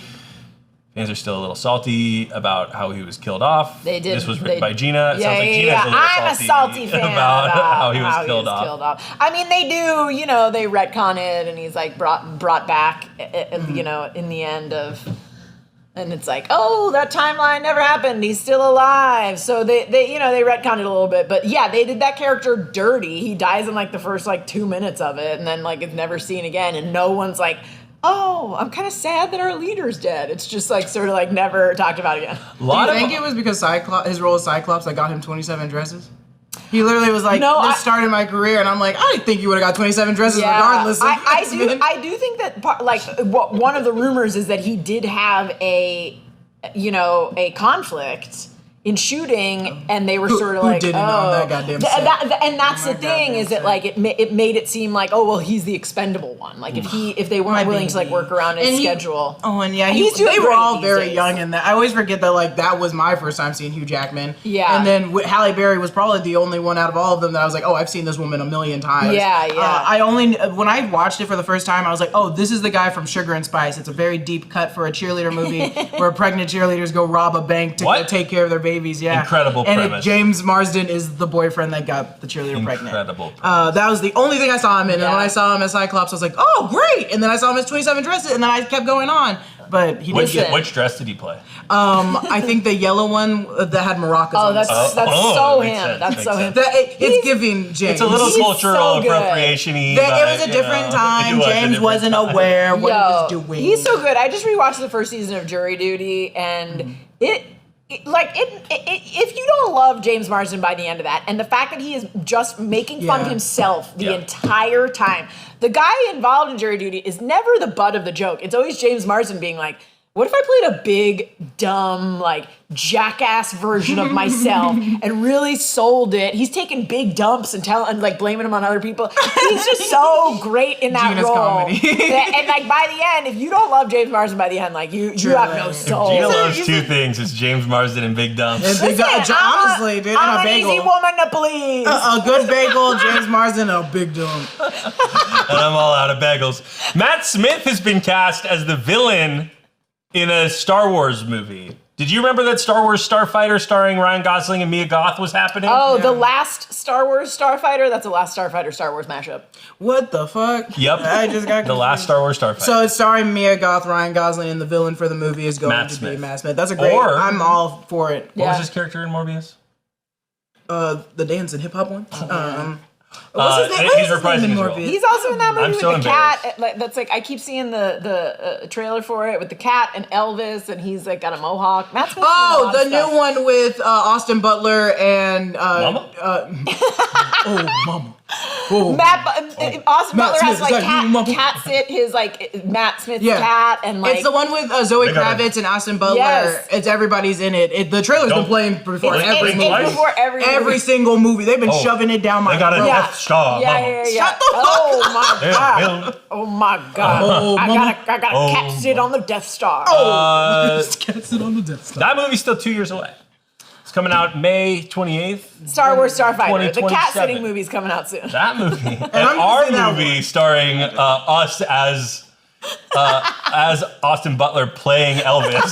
Fans are still a little salty about how he was killed off. They did. This was written by Gina. It Yeah, sounds like yeah, Gina's yeah. a little I'm a salty fan about how he was killed off. I mean, they do. They retcon it, and he's like brought back. In the end of, and it's like, oh, that timeline never happened. He's still alive. So they retconned it a little bit, but yeah, they did that character dirty. He dies in like the first 2 minutes of it, and then it's never seen again, and no one's like, oh, I'm kind of sad that our leader's dead. It's just sort of never talked about again. Do you think it was because his role as Cyclops that got him 27 dresses? He literally was like, No, this started my career, and I'm like, I think you would have got 27 dresses regardless. I do think that one of the rumors is that he did have a conflict in shooting, and they were sort of who like, didn't on that goddamn set? and that's On the that thing, goddamn is that set. it made it seem like, oh well, he's the expendable one. If they weren't willing to work around his schedule. Oh, and yeah, He's doing they were great all these very days. young in that. I always forget that that was my first time seeing Hugh Jackman. Yeah. And then Halle Berry was probably the only one out of all of them that I was like, oh, I've seen this woman a million times. Yeah, yeah. When I watched it for the first time, I was like, oh, this is the guy from Sugar and Spice. It's a very deep cut for a cheerleader movie where pregnant cheerleaders go rob a bank to What? take care of their babies. Yeah. Incredible and premise. James Marsden is the boyfriend that got the cheerleader pregnant. Incredible. That was the only thing I saw him in. Yeah. And when I saw him as Cyclops, I was like, oh, great. And then I saw him as 27 dresses, and then I kept going on. But he did get... Which dress did he play? I think the yellow one that had maracas Oh, on that's it. so makes him. sense, That's makes so him. sense. It's giving James. It's a little He's cultural so good. appropriation-y. It was a different time. James wasn't aware what he was doing. He's so good. I just rewatched the first season of Jury Duty, and if you don't love James Marsden by the end of that, and the fact that he is just making fun of himself the entire time, the guy involved in Jury Duty is never the butt of the joke. It's always James Marsden being like, What if I played a big, dumb, like, jackass version of myself and really sold it? He's taking big dumps and like blaming him on other people. He's just so great in that Gina's role. comedy. And like by the end, if you don't love James Marsden by the end, like you have no soul. Gina loves two things: it's James Marsden and big dumps. And honestly, dude, I'm and a an bagel. easy woman to please. A good bagel, James Marsden, and a big dump. And I'm all out of bagels. Matt Smith has been cast as the villain in a Star Wars movie. Did you remember that Star Wars Starfighter starring Ryan Gosling and Mia Goth was happening? Oh, the last Star Wars Starfighter? That's the last Starfighter Star Wars mashup. What the fuck? Yep. I just got the last Star Wars Starfighter. So it's starring Mia Goth, Ryan Gosling, and the villain for the movie is going Matt to Smith. be Matt Smith. That's a great. Or- I'm all for it. what was his character in Morbius? The dance and hip hop one. What's his name? He's reprising his role. He's also in that movie I'm with so the cat. embarrassed. Like, that's like I keep seeing the trailer for it with the cat and Elvis, and he's like got a mohawk. Matt Smith's in a Oh, lot the of stuff. new one with Austin Butler and Mama? oh mama. Oh. Austin Matt Butler Smith, has is like that you, Mama? cat sit his like Matt Smith's Yeah. cat, and like It's the one with Zoe They got Kravitz and Austin Butler. Yes. It's everybody's in it. The trailer's been Don't- playing before It's- every it's movie. twice? before every Every single movie. They've been Oh. shoving it down my They got a throat. Death Star. Yeah, Mama. yeah, yeah. Shut the fuck Oh up. my Yeah, god. Bill. Oh my god. Oh, I mama. got a Oh. cat sit on the Death Star. Cats it on the Death Star. That movie's still 2 years away. It's coming out May 28th. Star Wars Starfighter. The cat 2027. sitting movie's coming out soon. That movie. And I'm our seeing that movie one. starring us as Austin Butler playing Elvis.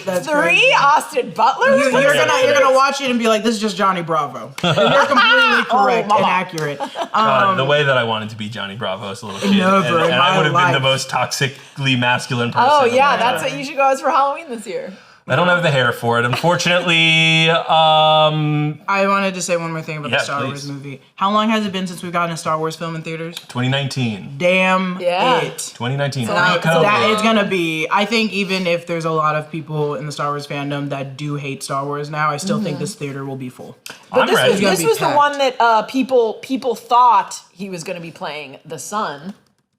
That's 3 crazy. Austin Butlers? You're gonna watch it and be like, this is just Johnny Bravo. And you're completely correct and mama. accurate. The way that I wanted to be Johnny Bravo as a little kid. Never in and I my would have been the life. most toxically masculine person. Oh of yeah, all that's time. what you should go as for Halloween this year. I don't have the hair for it. Unfortunately, I wanted to say one more thing about Yeah, the Star please. Wars movie. How long has it been since we've gotten a Star Wars film in theaters? 2019. Damn Yeah. it. 2019. So Pre-COVID. That is gonna be. I think even if there's a lot of people in the Star Wars fandom that do hate Star Wars now, I still think this theater will be full. But I'm ready. gonna this be was the packed. one that people thought he was going to be playing the son.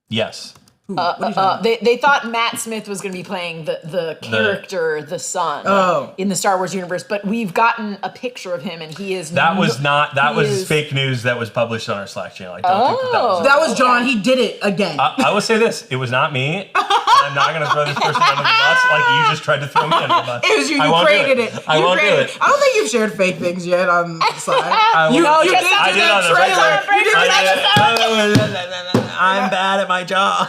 Yes. They thought Matt Smith was going to be playing the character, the son, Oh. in the Star Wars universe. But we've gotten a picture of him, and he is That was not. That he was is- fake news that was published on our Slack channel. I don't think that was. That was John. He did it again. I will say this: it was not me. And I'm not going to throw this person under the bus like you just tried to throw me under the bus. It was you. I You won't do created it. I You won't do created it. I don't think you've shared fake things yet on the side. I You, won't. you just did after do I did that on the trailer. trailer. You did that. I'm bad at my job.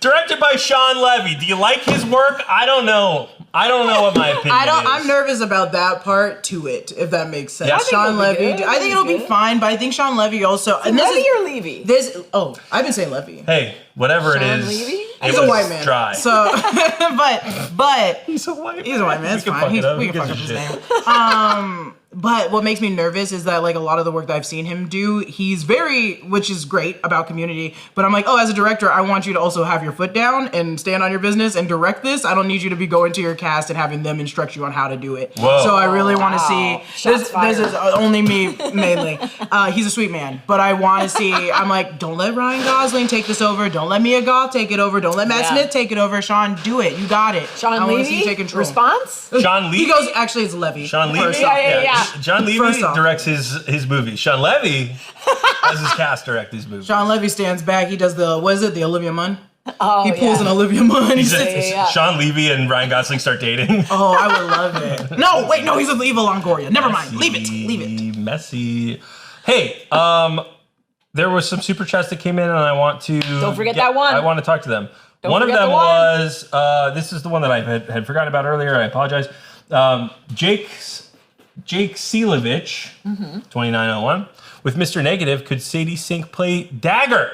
Directed by Sean Levy. Do you like his work? I don't know. I don't know what my opinion is. I'm nervous about that part to it, if that makes sense. Yeah. I think Sean it'll be Levy. good. I think it'll be Good. fine, but I think Sean Levy also. And Levy or Levy? I've been saying Levy. Hey, whatever it Sean is. Levy? it He's a was white man. Dry. So, but he's a white man. he's a white man. It's We can fine. fuck it up. We Who can fuck up gives his a name. shit? But what makes me nervous is that like a lot of the work that I've seen him do, he's which is great about Community. But I'm like, oh, as a director, I want you to also have your foot down and stand on your business and direct this. I don't need you to be going to your cast and having them instruct you on how to do it. Whoa. So I really want to Wow. see. Shots This fired. is only me mainly. He's a sweet man, but I want to see. I'm like, don't let Ryan Gosling take this over. Don't let Mia Goth take it over. Don't let Matt Yeah. Smith take it over. Sean, do it. You got it. I Sean wanna see you Levy? take control. Response? Sean Levy. He goes. Actually, it's Levy. Sean Levy. First Yeah, off. yeah. John Levy First off. directs his movies. Sean Levy has his cast direct these movies. Sean Levy stands back. He does the the Olivia Munn. Oh, He pulls an Olivia Munn. He He's sits. just- yeah. Sean Levy and Ryan Gosling start dating. Oh, I would love it. No, wait, no, he's with Eva Longoria. Never mind. Leave it. Leave it. Messy. Hey, there was some super chats that came in, and I want to. Don't forget that one. I want to talk to them. Don't One of forget them the one. was this is the one that I had forgotten about earlier. I apologize. Jake Seelovich, 2901, with Mr. Negative. Could Sadie Sink play Dagger?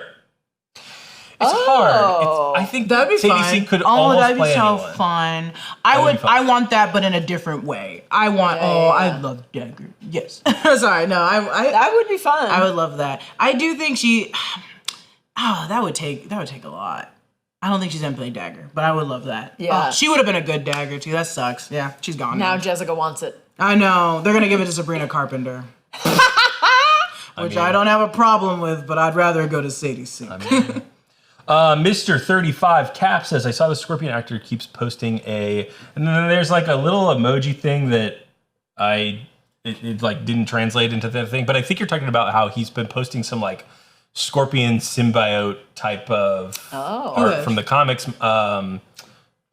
It's hard. I think That'd be Sadie fun. Sink could almost that'd be play so anyone. fun. That'd be fun. I want that, but in a different way. I want. I love Dagger. Yes. Sorry. No. That would be fun. I would love that. I do think she. That would take a lot. I don't think she's gonna play Dagger, but I would love that. Yeah. She would have been a good Dagger too. That sucks. Yeah, she's gone now now. Jessica wants it. I know. They're gonna give it to Sabrina Carpenter. Which I don't have a problem with, but I'd rather go to Sadie Sink. Mr. 35 Cap says, I saw the Scorpion actor keeps posting and then there's like a little emoji thing that it like didn't translate into the thing, but I think you're talking about how he's been posting some like Scorpion symbiote type of art from the comics.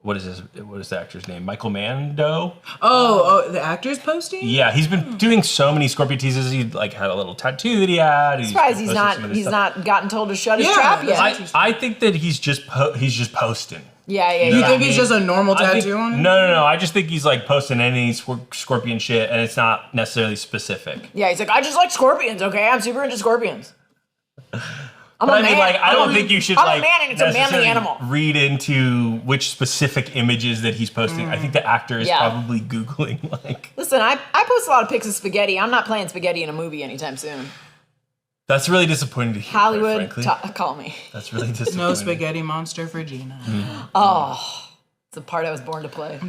What is the actor's name? Michael Mando? Oh, the actor's posting? Yeah, he's been doing so many Scorpion teases. He like had a little tattoo that he had. I'm surprised he's not gotten told to shut his trap yet. I think that he's just posting. Yeah. You think he's just a normal tattoo on him? No. I just think he's like posting any Scorpion shit, and it's not necessarily specific. Yeah, he's like, I just like scorpions. Okay, I'm super into scorpions. I don't think you should I'm a man, and it's a manly animal. Read into which specific images that he's posting. I think the actor is probably Googling like. Listen, I post a lot of pics of spaghetti. I'm not playing spaghetti in a movie anytime soon. That's really disappointing to hear. Hollywood, call me. That's really disappointing. No spaghetti monster for Gina. Oh, it's the part I was born to play.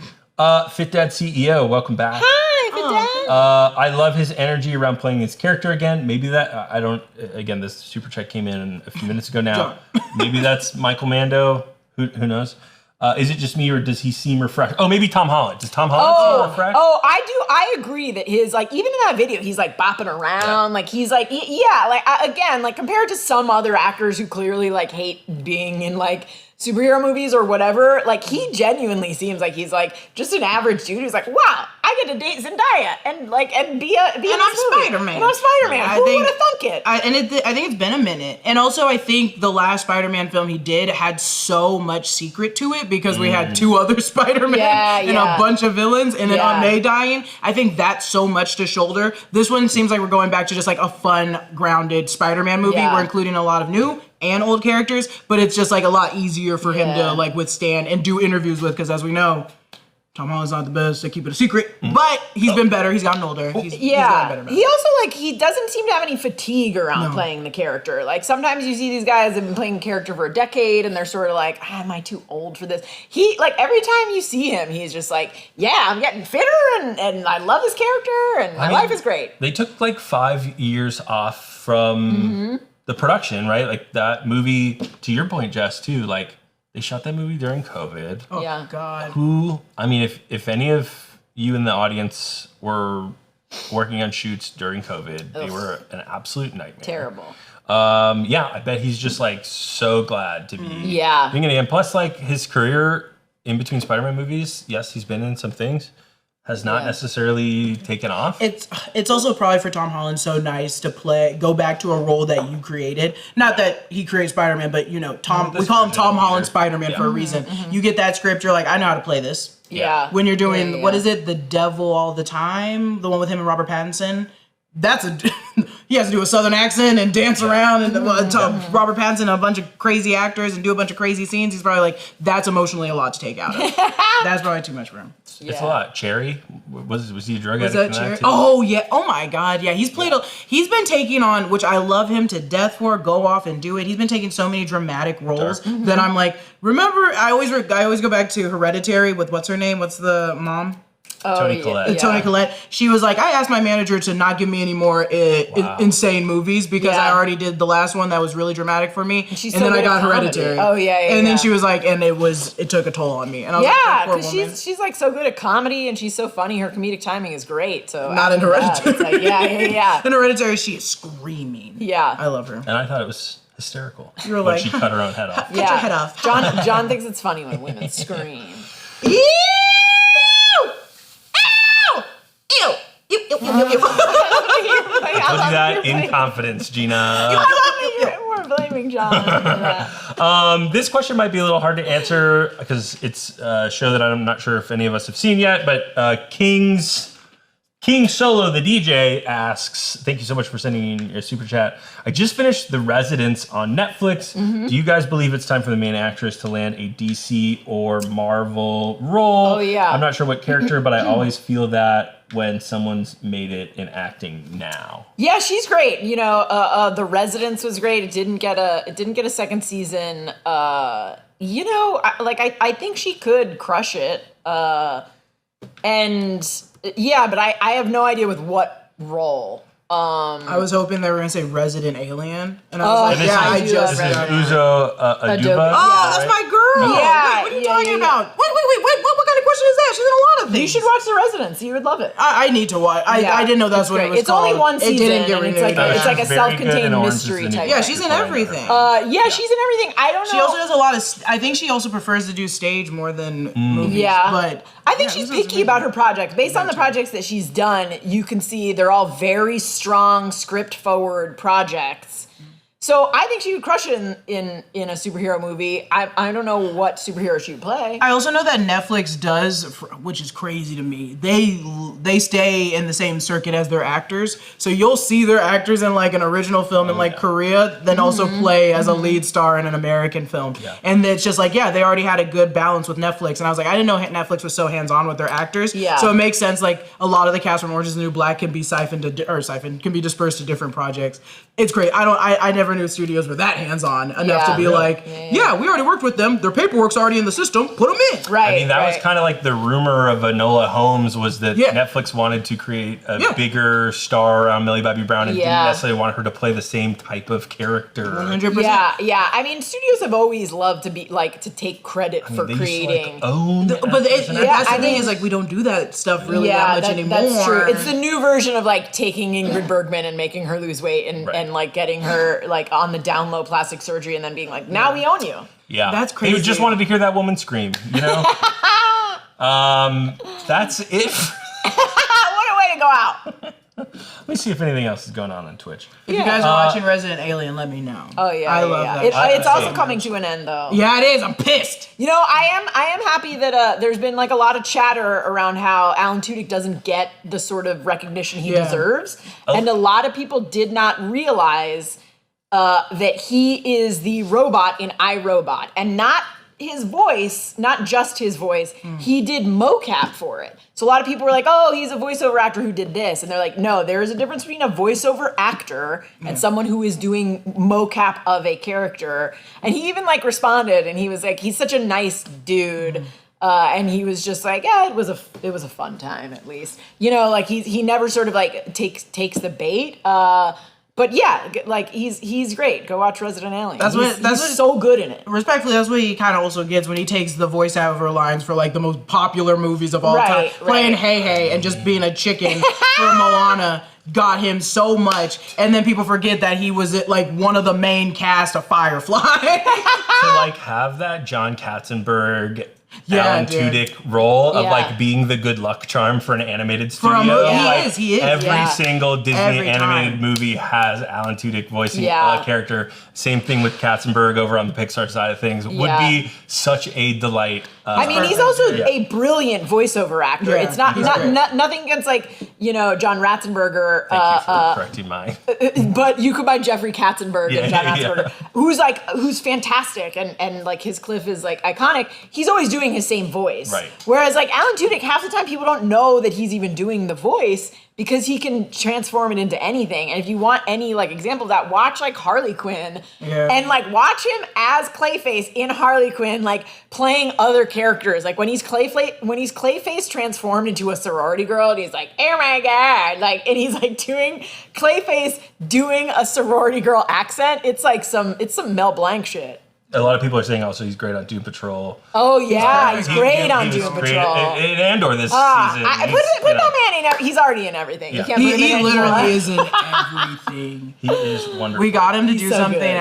Fit Dad CEO, welcome back. Hi, Fit Dad. I love his energy around playing his character again. Maybe that I don't. Again, this super chat came in a few minutes ago now. Maybe that's Michael Mando. Who knows? Is it just me, or does he seem refreshed? Oh, maybe Tom Holland. Does Tom Holland seem refreshed? Oh, I do. I agree that his like even in that video, he's like bopping around, like he's like again, like compared to some other actors who clearly like hate being in like superhero movies or whatever, like he genuinely seems like he's like just an average dude who's like, wow, I get to date Zendaya and be I'm Spider-Man. And I'm Spider-Man. Who would have thunk it? I think it's been a minute. And also I think the last Spider-Man film he did had so much secret to it because we had two other Spider-Man and a bunch of villains and then Aunt May dying. I think that's so much to shoulder. This one seems like we're going back to just like a fun, grounded Spider-Man movie. We're including a lot of new and old characters, but it's just like a lot easier for him to like withstand and do interviews with, because as we know, Tom Holland's not the best to keep it a secret, but he's been better. He's gotten older. He's gotten better. He also like he doesn't seem to have any fatigue around playing the character. Like sometimes you see these guys that have been playing a character for a decade and they're sort of like, am I too old for this? He like every time you see him, he's just like, yeah, I'm getting fitter and I love this character and my life is great. They took like 5 years off from the production, right? Like that movie, to your point, Jess, too, like they shot that movie during COVID. Oh, God. I mean, if any of you in the audience were working on shoots during COVID, they were an absolute nightmare. Terrible. I bet he's just like so glad to be being in it. And plus, like his career in between Spider-Man movies, yes, he's been in some things, has not necessarily taken off. It's also probably for Tom Holland so nice to go back to a role that you created. Not that he created Spider-Man, but you know, we call him Tom Holland Spider-Man for a reason. You get that script, you're like, I know how to play this. Yeah. When you're doing, what is it, The Devil All the Time? The one with him and Robert Pattinson? He has to do a southern accent and dance around and Robert Pattinson and a bunch of crazy actors and do a bunch of crazy scenes. He's probably like, that's emotionally a lot to take out of. That's probably too much for him. It's a lot. Cherry? Was he a drug addict? Was that Cherry? Oh, yeah. Oh, my God. Yeah, he's he's been taking on, which I love him to death for, go off and do it. He's been taking so many dramatic roles that I'm like, remember, I always go back to Hereditary with what's her name? What's the mom? Toni Collette. Toni Collette. She was like, I asked my manager to not give me any more insane movies because I already did the last one that was really dramatic for me. And then I got Hereditary. Oh, yeah. And then she was like, and it took a toll on me. And I was like, because she's like so good at comedy and she's so funny. Her comedic timing is great. So not in Hereditary. Like, yeah. In Hereditary, she is screaming. Yeah. I love her. And I thought it was hysterical. You were when like, she cut her own head off. Cut your head off. John thinks it's funny when women scream. I told you that in confidence, Gina. We're blaming John for that. This question might be a little hard to answer because it's a show that I'm not sure if any of us have seen yet, but King Solo, the DJ, asks, thank you so much for sending your super chat. I just finished The Residence on Netflix. Do you guys believe it's time for the main actress to land a DC or Marvel role? Oh, yeah. I'm not sure what character, but I always feel that when someone's made it in acting now. Yeah, she's great. You know, The Residence was great. It didn't get a second season. I think she could crush it. And yeah, but I have no idea with what role. I was hoping they were gonna say Resident Alien, and I was like, yeah, I this just is read that. Uzo Aduba. Oh, that's my girl. Yeah, Wait, what are you talking about? Wait. What kind of question is that? She's in a lot of things. You should watch The Residence. You would love it. I need to watch. I didn't know that's what it was It's called. only one season. It didn't get and renewed. it's like a She's very good self-contained in Orange is the mystery New type. Yeah, Black. she's in everything. Yeah, she's in everything. I don't know. She also does a lot of. I think she also prefers to do stage more than movies. Yeah, but I think she's picky about her projects. Based on the projects that she's done, you can see they're all very strong script-forward projects. So I think she would crush it in a superhero movie. I don't know what superhero she would play. I also know that Netflix does, which is crazy to me. They stay in the same circuit as their actors, so you'll see their actors in like an original film in like Korea, then also play as a lead star in an American film. Yeah. And it's just like, yeah, they already had a good balance with Netflix, and I was like, I didn't know Netflix was so hands-on with their actors. Yeah. So it makes sense. Like a lot of the cast from Orange is the New Black can be can be dispersed to different projects. It's great. I never knew studios were that hands-on enough to be like, yeah, we already worked with them. Their paperwork's already in the system. Put them in. Right. I mean, that was kind of like the rumor of Enola Holmes was that Yeah. Netflix wanted to create a bigger star around Millie Bobby Brown and didn't necessarily want her to play the same type of character. 100%. Yeah. I mean, studios have always loved to be like to take credit for They used to, creating. like, own But actors and that's the I thing mean- is like we don't do that stuff really that much anymore. That's true. It's the new version of like taking Ingrid Bergman and making her lose weight and like getting her like on the down low plastic surgery and then being like, now we own you. Yeah, That's They crazy. just wanted to hear that woman scream, you know. That's it. What a way to go out. Let me see if anything else is going on Twitch. If you guys are watching Resident Alien, let me know. Oh yeah, I love that. It's also coming to an end though. Yeah, it is. I'm pissed. You know, I am happy that there's been like a lot of chatter around how Alan Tudyk doesn't get the sort of recognition he deserves, and a lot of people did not realize that he is the robot in iRobot, and not his voice, not just his voice. He did mocap for it. So a lot of people were like, "Oh, he's a voiceover actor who did this," and they're like, "No, there is a difference between a voiceover actor and someone who is doing mocap of a character." And he even like responded, and he was like, "He's such a nice dude." And he was just like, yeah, it was a fun time at least. You know, like he never sort of like takes the bait. But yeah, like he's great. Go watch Resident Alien. He's so good in it. Respectfully, that's what he kind of also gets when he takes the voiceover lines for like the most popular movies of all time. Playing Hey Hey and just being a chicken for Moana got him so much. And then people forget that he was like one of the main cast of Firefly. To like have that John Katzenberg, Alan Tudyk role of like being the good luck charm for an animated studio. He is. Every single Disney Every animated time. movie has Alan Tudyk voicing a character. Same thing with Katzenberg over on the Pixar side of things. Would be such a delight. I mean, he's also a brilliant voiceover actor. Yeah, It's not nothing against like John Ratzenberger. Thank you for correcting mine. But you could buy Jeffrey Katzenberg and John Ratzenberger, who's fantastic and like his Cliff is like iconic. He's always doing his same voice. Right. Whereas like Alan Tudyk, half the time people don't know that he's even doing the voice because he can transform it into anything. And if you want any like example of that, watch like Harley Quinn and like watch him as Clayface in Harley Quinn, like playing other characters. Like when he's Clayface transformed into a sorority girl and he's like, oh my God, like, and he's like doing Clayface doing a sorority girl accent. It's some Mel Blanc shit. A lot of people are saying also he's great on Doom Patrol. Oh yeah, he's great on He was Doom great Patrol. in Andor this season. Put that man in. He's already in everything. Yeah. You can't put him in He anything literally else. is in everything. He is wonderful. We got him to do so something good.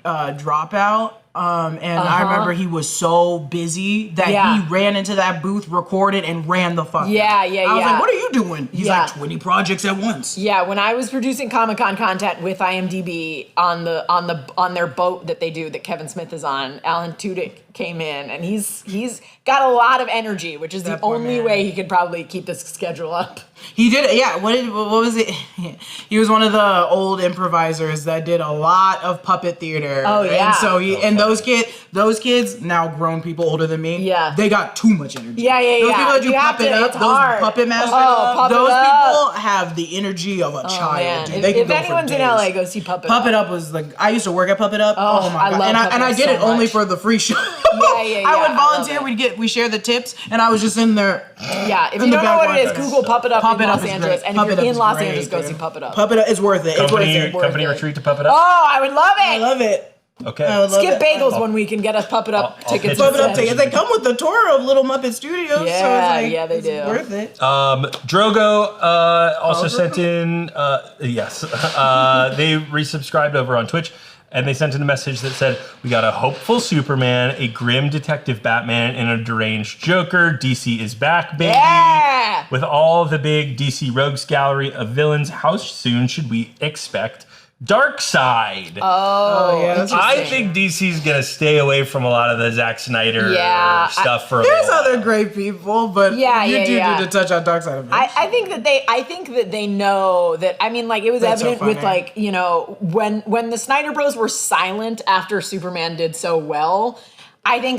at Dropout. And I remember he was so busy that he ran into that booth, recorded, and ran the fuck out. I was like, what are you doing? He's like, 20 projects at once. Yeah, when I was producing Comic-Con content with IMDb on their boat that they do that Kevin Smith is on, Alan Tudyk came in and he's got a lot of energy, which is the only way he could probably keep this schedule up. He did, yeah. What was it? He was one of the old improvisers that did a lot of puppet theater. Oh yeah. And so those kids now grown people older than me. Yeah. They got too much energy. Yeah. Those people that do puppet up, it's those hard. puppet masters, Puppet those Up. people have the energy of a child. Man. Dude. They can If go for anyone's in days. LA, go see Puppet Up. Puppet Up was like I used to work at Puppet Up. Oh my I god! love And Puppet I Up did it so only much. for the free show. Yeah, I would I volunteer. love it. We share the tips, and I was just in there. Yeah, if in you the don't know back what it is, watching. Google Puppet Up Puppet in Up Los is Angeles. great. And Puppet if you're Up in is Los great, Angeles, go dude. see Puppet Up. Puppet Up is worth it. It's worth it. Company worth retreat it. to Puppet Up. Oh, I would love it. I love it. Okay. I would love Skip it. bagels one week and get us Puppet Up I'll tickets. pitch Puppet Up instead. tickets. They come with the tour of Little Muppet Studios. So Yeah, it's yeah, they it's do. worth it. Drogo also sent in, yes, they resubscribed over on Twitch, and they sent in a message that said, we got a hopeful Superman, a grim detective Batman, and a deranged Joker. DC is back, baby. Yeah. With all the big DC Rogues gallery of villains, how soon should we expect Darkseid? Oh, yeah, that's I interesting. think DC's gonna stay away from a lot of the Zack Snyder stuff for a There's while. other great people, but Yeah, you yeah, do yeah. need to touch on Darkseid of it. I think that they know that. I mean, like it was That's so evident with funny. like, you know, when the Snyder Bros were silent after Superman did so well. I think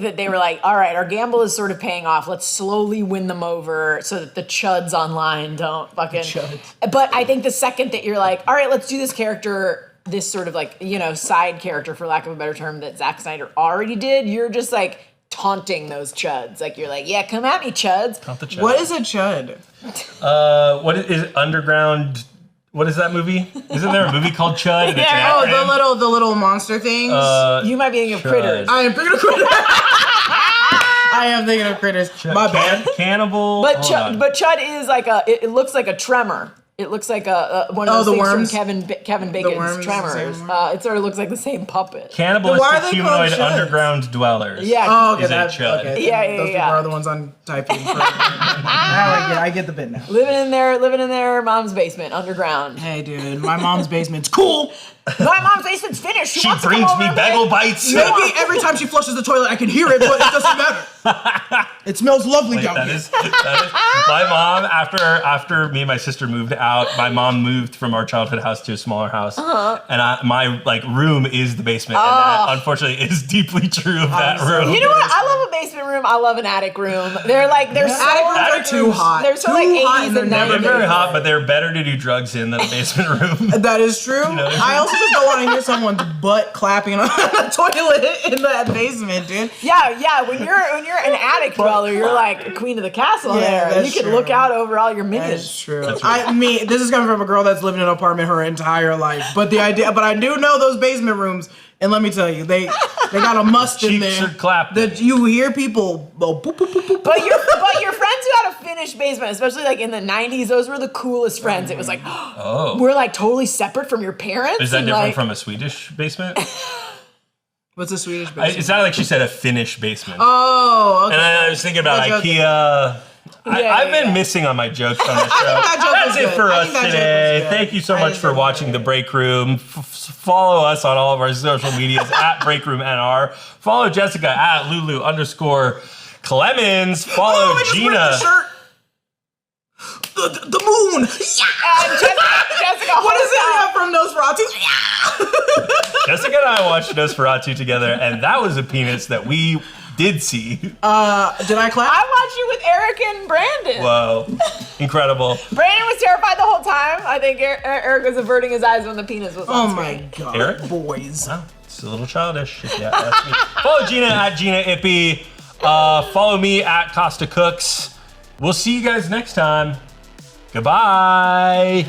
that they were like, all right, our gamble is sort of paying off. Let's slowly win them over so that the chuds online don't fucking. chuds. But I think the second that you're like, all right, let's do this character, this sort of like, you know, side character, for lack of a better term, that Zack Snyder already did, you're just like taunting those chuds. Like you're like, yeah, come at me, chuds. Not the Chud. What is a chud? What is Underground? What is that movie? Isn't there a movie called Chud? And it's an Yeah. Oh, acronym? the little monster things. You might be thinking of Chud. Critters. I am thinking of critters. I am thinking of critters. My bad. Cannibal. But hold on. Chud is like it looks like a tremor. It looks like one of Oh, those the things worms? from Kevin Bacon's worms is the Tremors. same one? It sort of looks like the same puppet. Cannibalistic Why are they called humanoid chuds? underground dwellers. Yeah. Oh, okay. Is a That, chud. okay. Yeah, Those people yeah. are the ones I'm typing. Now I get the bit now. Living in their mom's basement underground. Hey, dude, my mom's basement's cool. My mom's basement's finished. She wants to brings come me over bagel and bites. Maybe every time she flushes the toilet, I can hear it, but it doesn't matter. It smells lovely Wait, down that here. is my mom. After me and my sister moved out, my mom moved from our childhood house to a smaller house, and my like room is the basement. And that, unfortunately, is deeply true of that room. You know what? I love a basement room. I love an attic room. They're so Attic rooms are too hot. They're so Too like hot 80s and they're and never 90s. They're very hot, but they're better to do drugs in than a basement room. That is true. I also just don't want to hear someone's butt clapping on the toilet in that basement, dude. Yeah. When you're an attic dweller, you're like queen of the castle. Yeah, there, you that's can true. look out over all your That minions. is true. This is coming from a girl that's lived in an apartment her entire life. But I do know those basement rooms, and let me tell you, they got a must in Cheeks there. are clapped. That you hear people go boop, boop, boop, boop. But your friends who had a finished basement, especially like in the 90s, those were the coolest friends. It was like, we're like totally separate from your parents. Is that and, different like, from a Swedish basement? What's a Swedish basement? It sounded like she said a Finnish basement. Oh, okay. And I was thinking about That joke- IKEA. I've been yeah. missing on my jokes on the show. that joke That's was it good. for I us think that joke today. was good. Thank you so I much think for it was watching good. The Breakroom. Follow us on all of our social medias at BreakroomNR. Follow Jessica at Lulu_Clemons. Follow I just Gina. ripped the shirt. The moon. Jessica, What is it from Nosferatu? Jessica and I watched Nosferatu together, and that was a penis that we did see. Did I clap? I watched you with Eric and Brandon. Whoa. Incredible. Brandon was terrified the whole time. I think Eric was averting his eyes when the penis was on Oh my screen. god, Eric? boys. Wow, it's a little childish, if you ask me. Follow Gina at Gina Ippy. Follow me at Costa Cooks. We'll see you guys next time. Goodbye.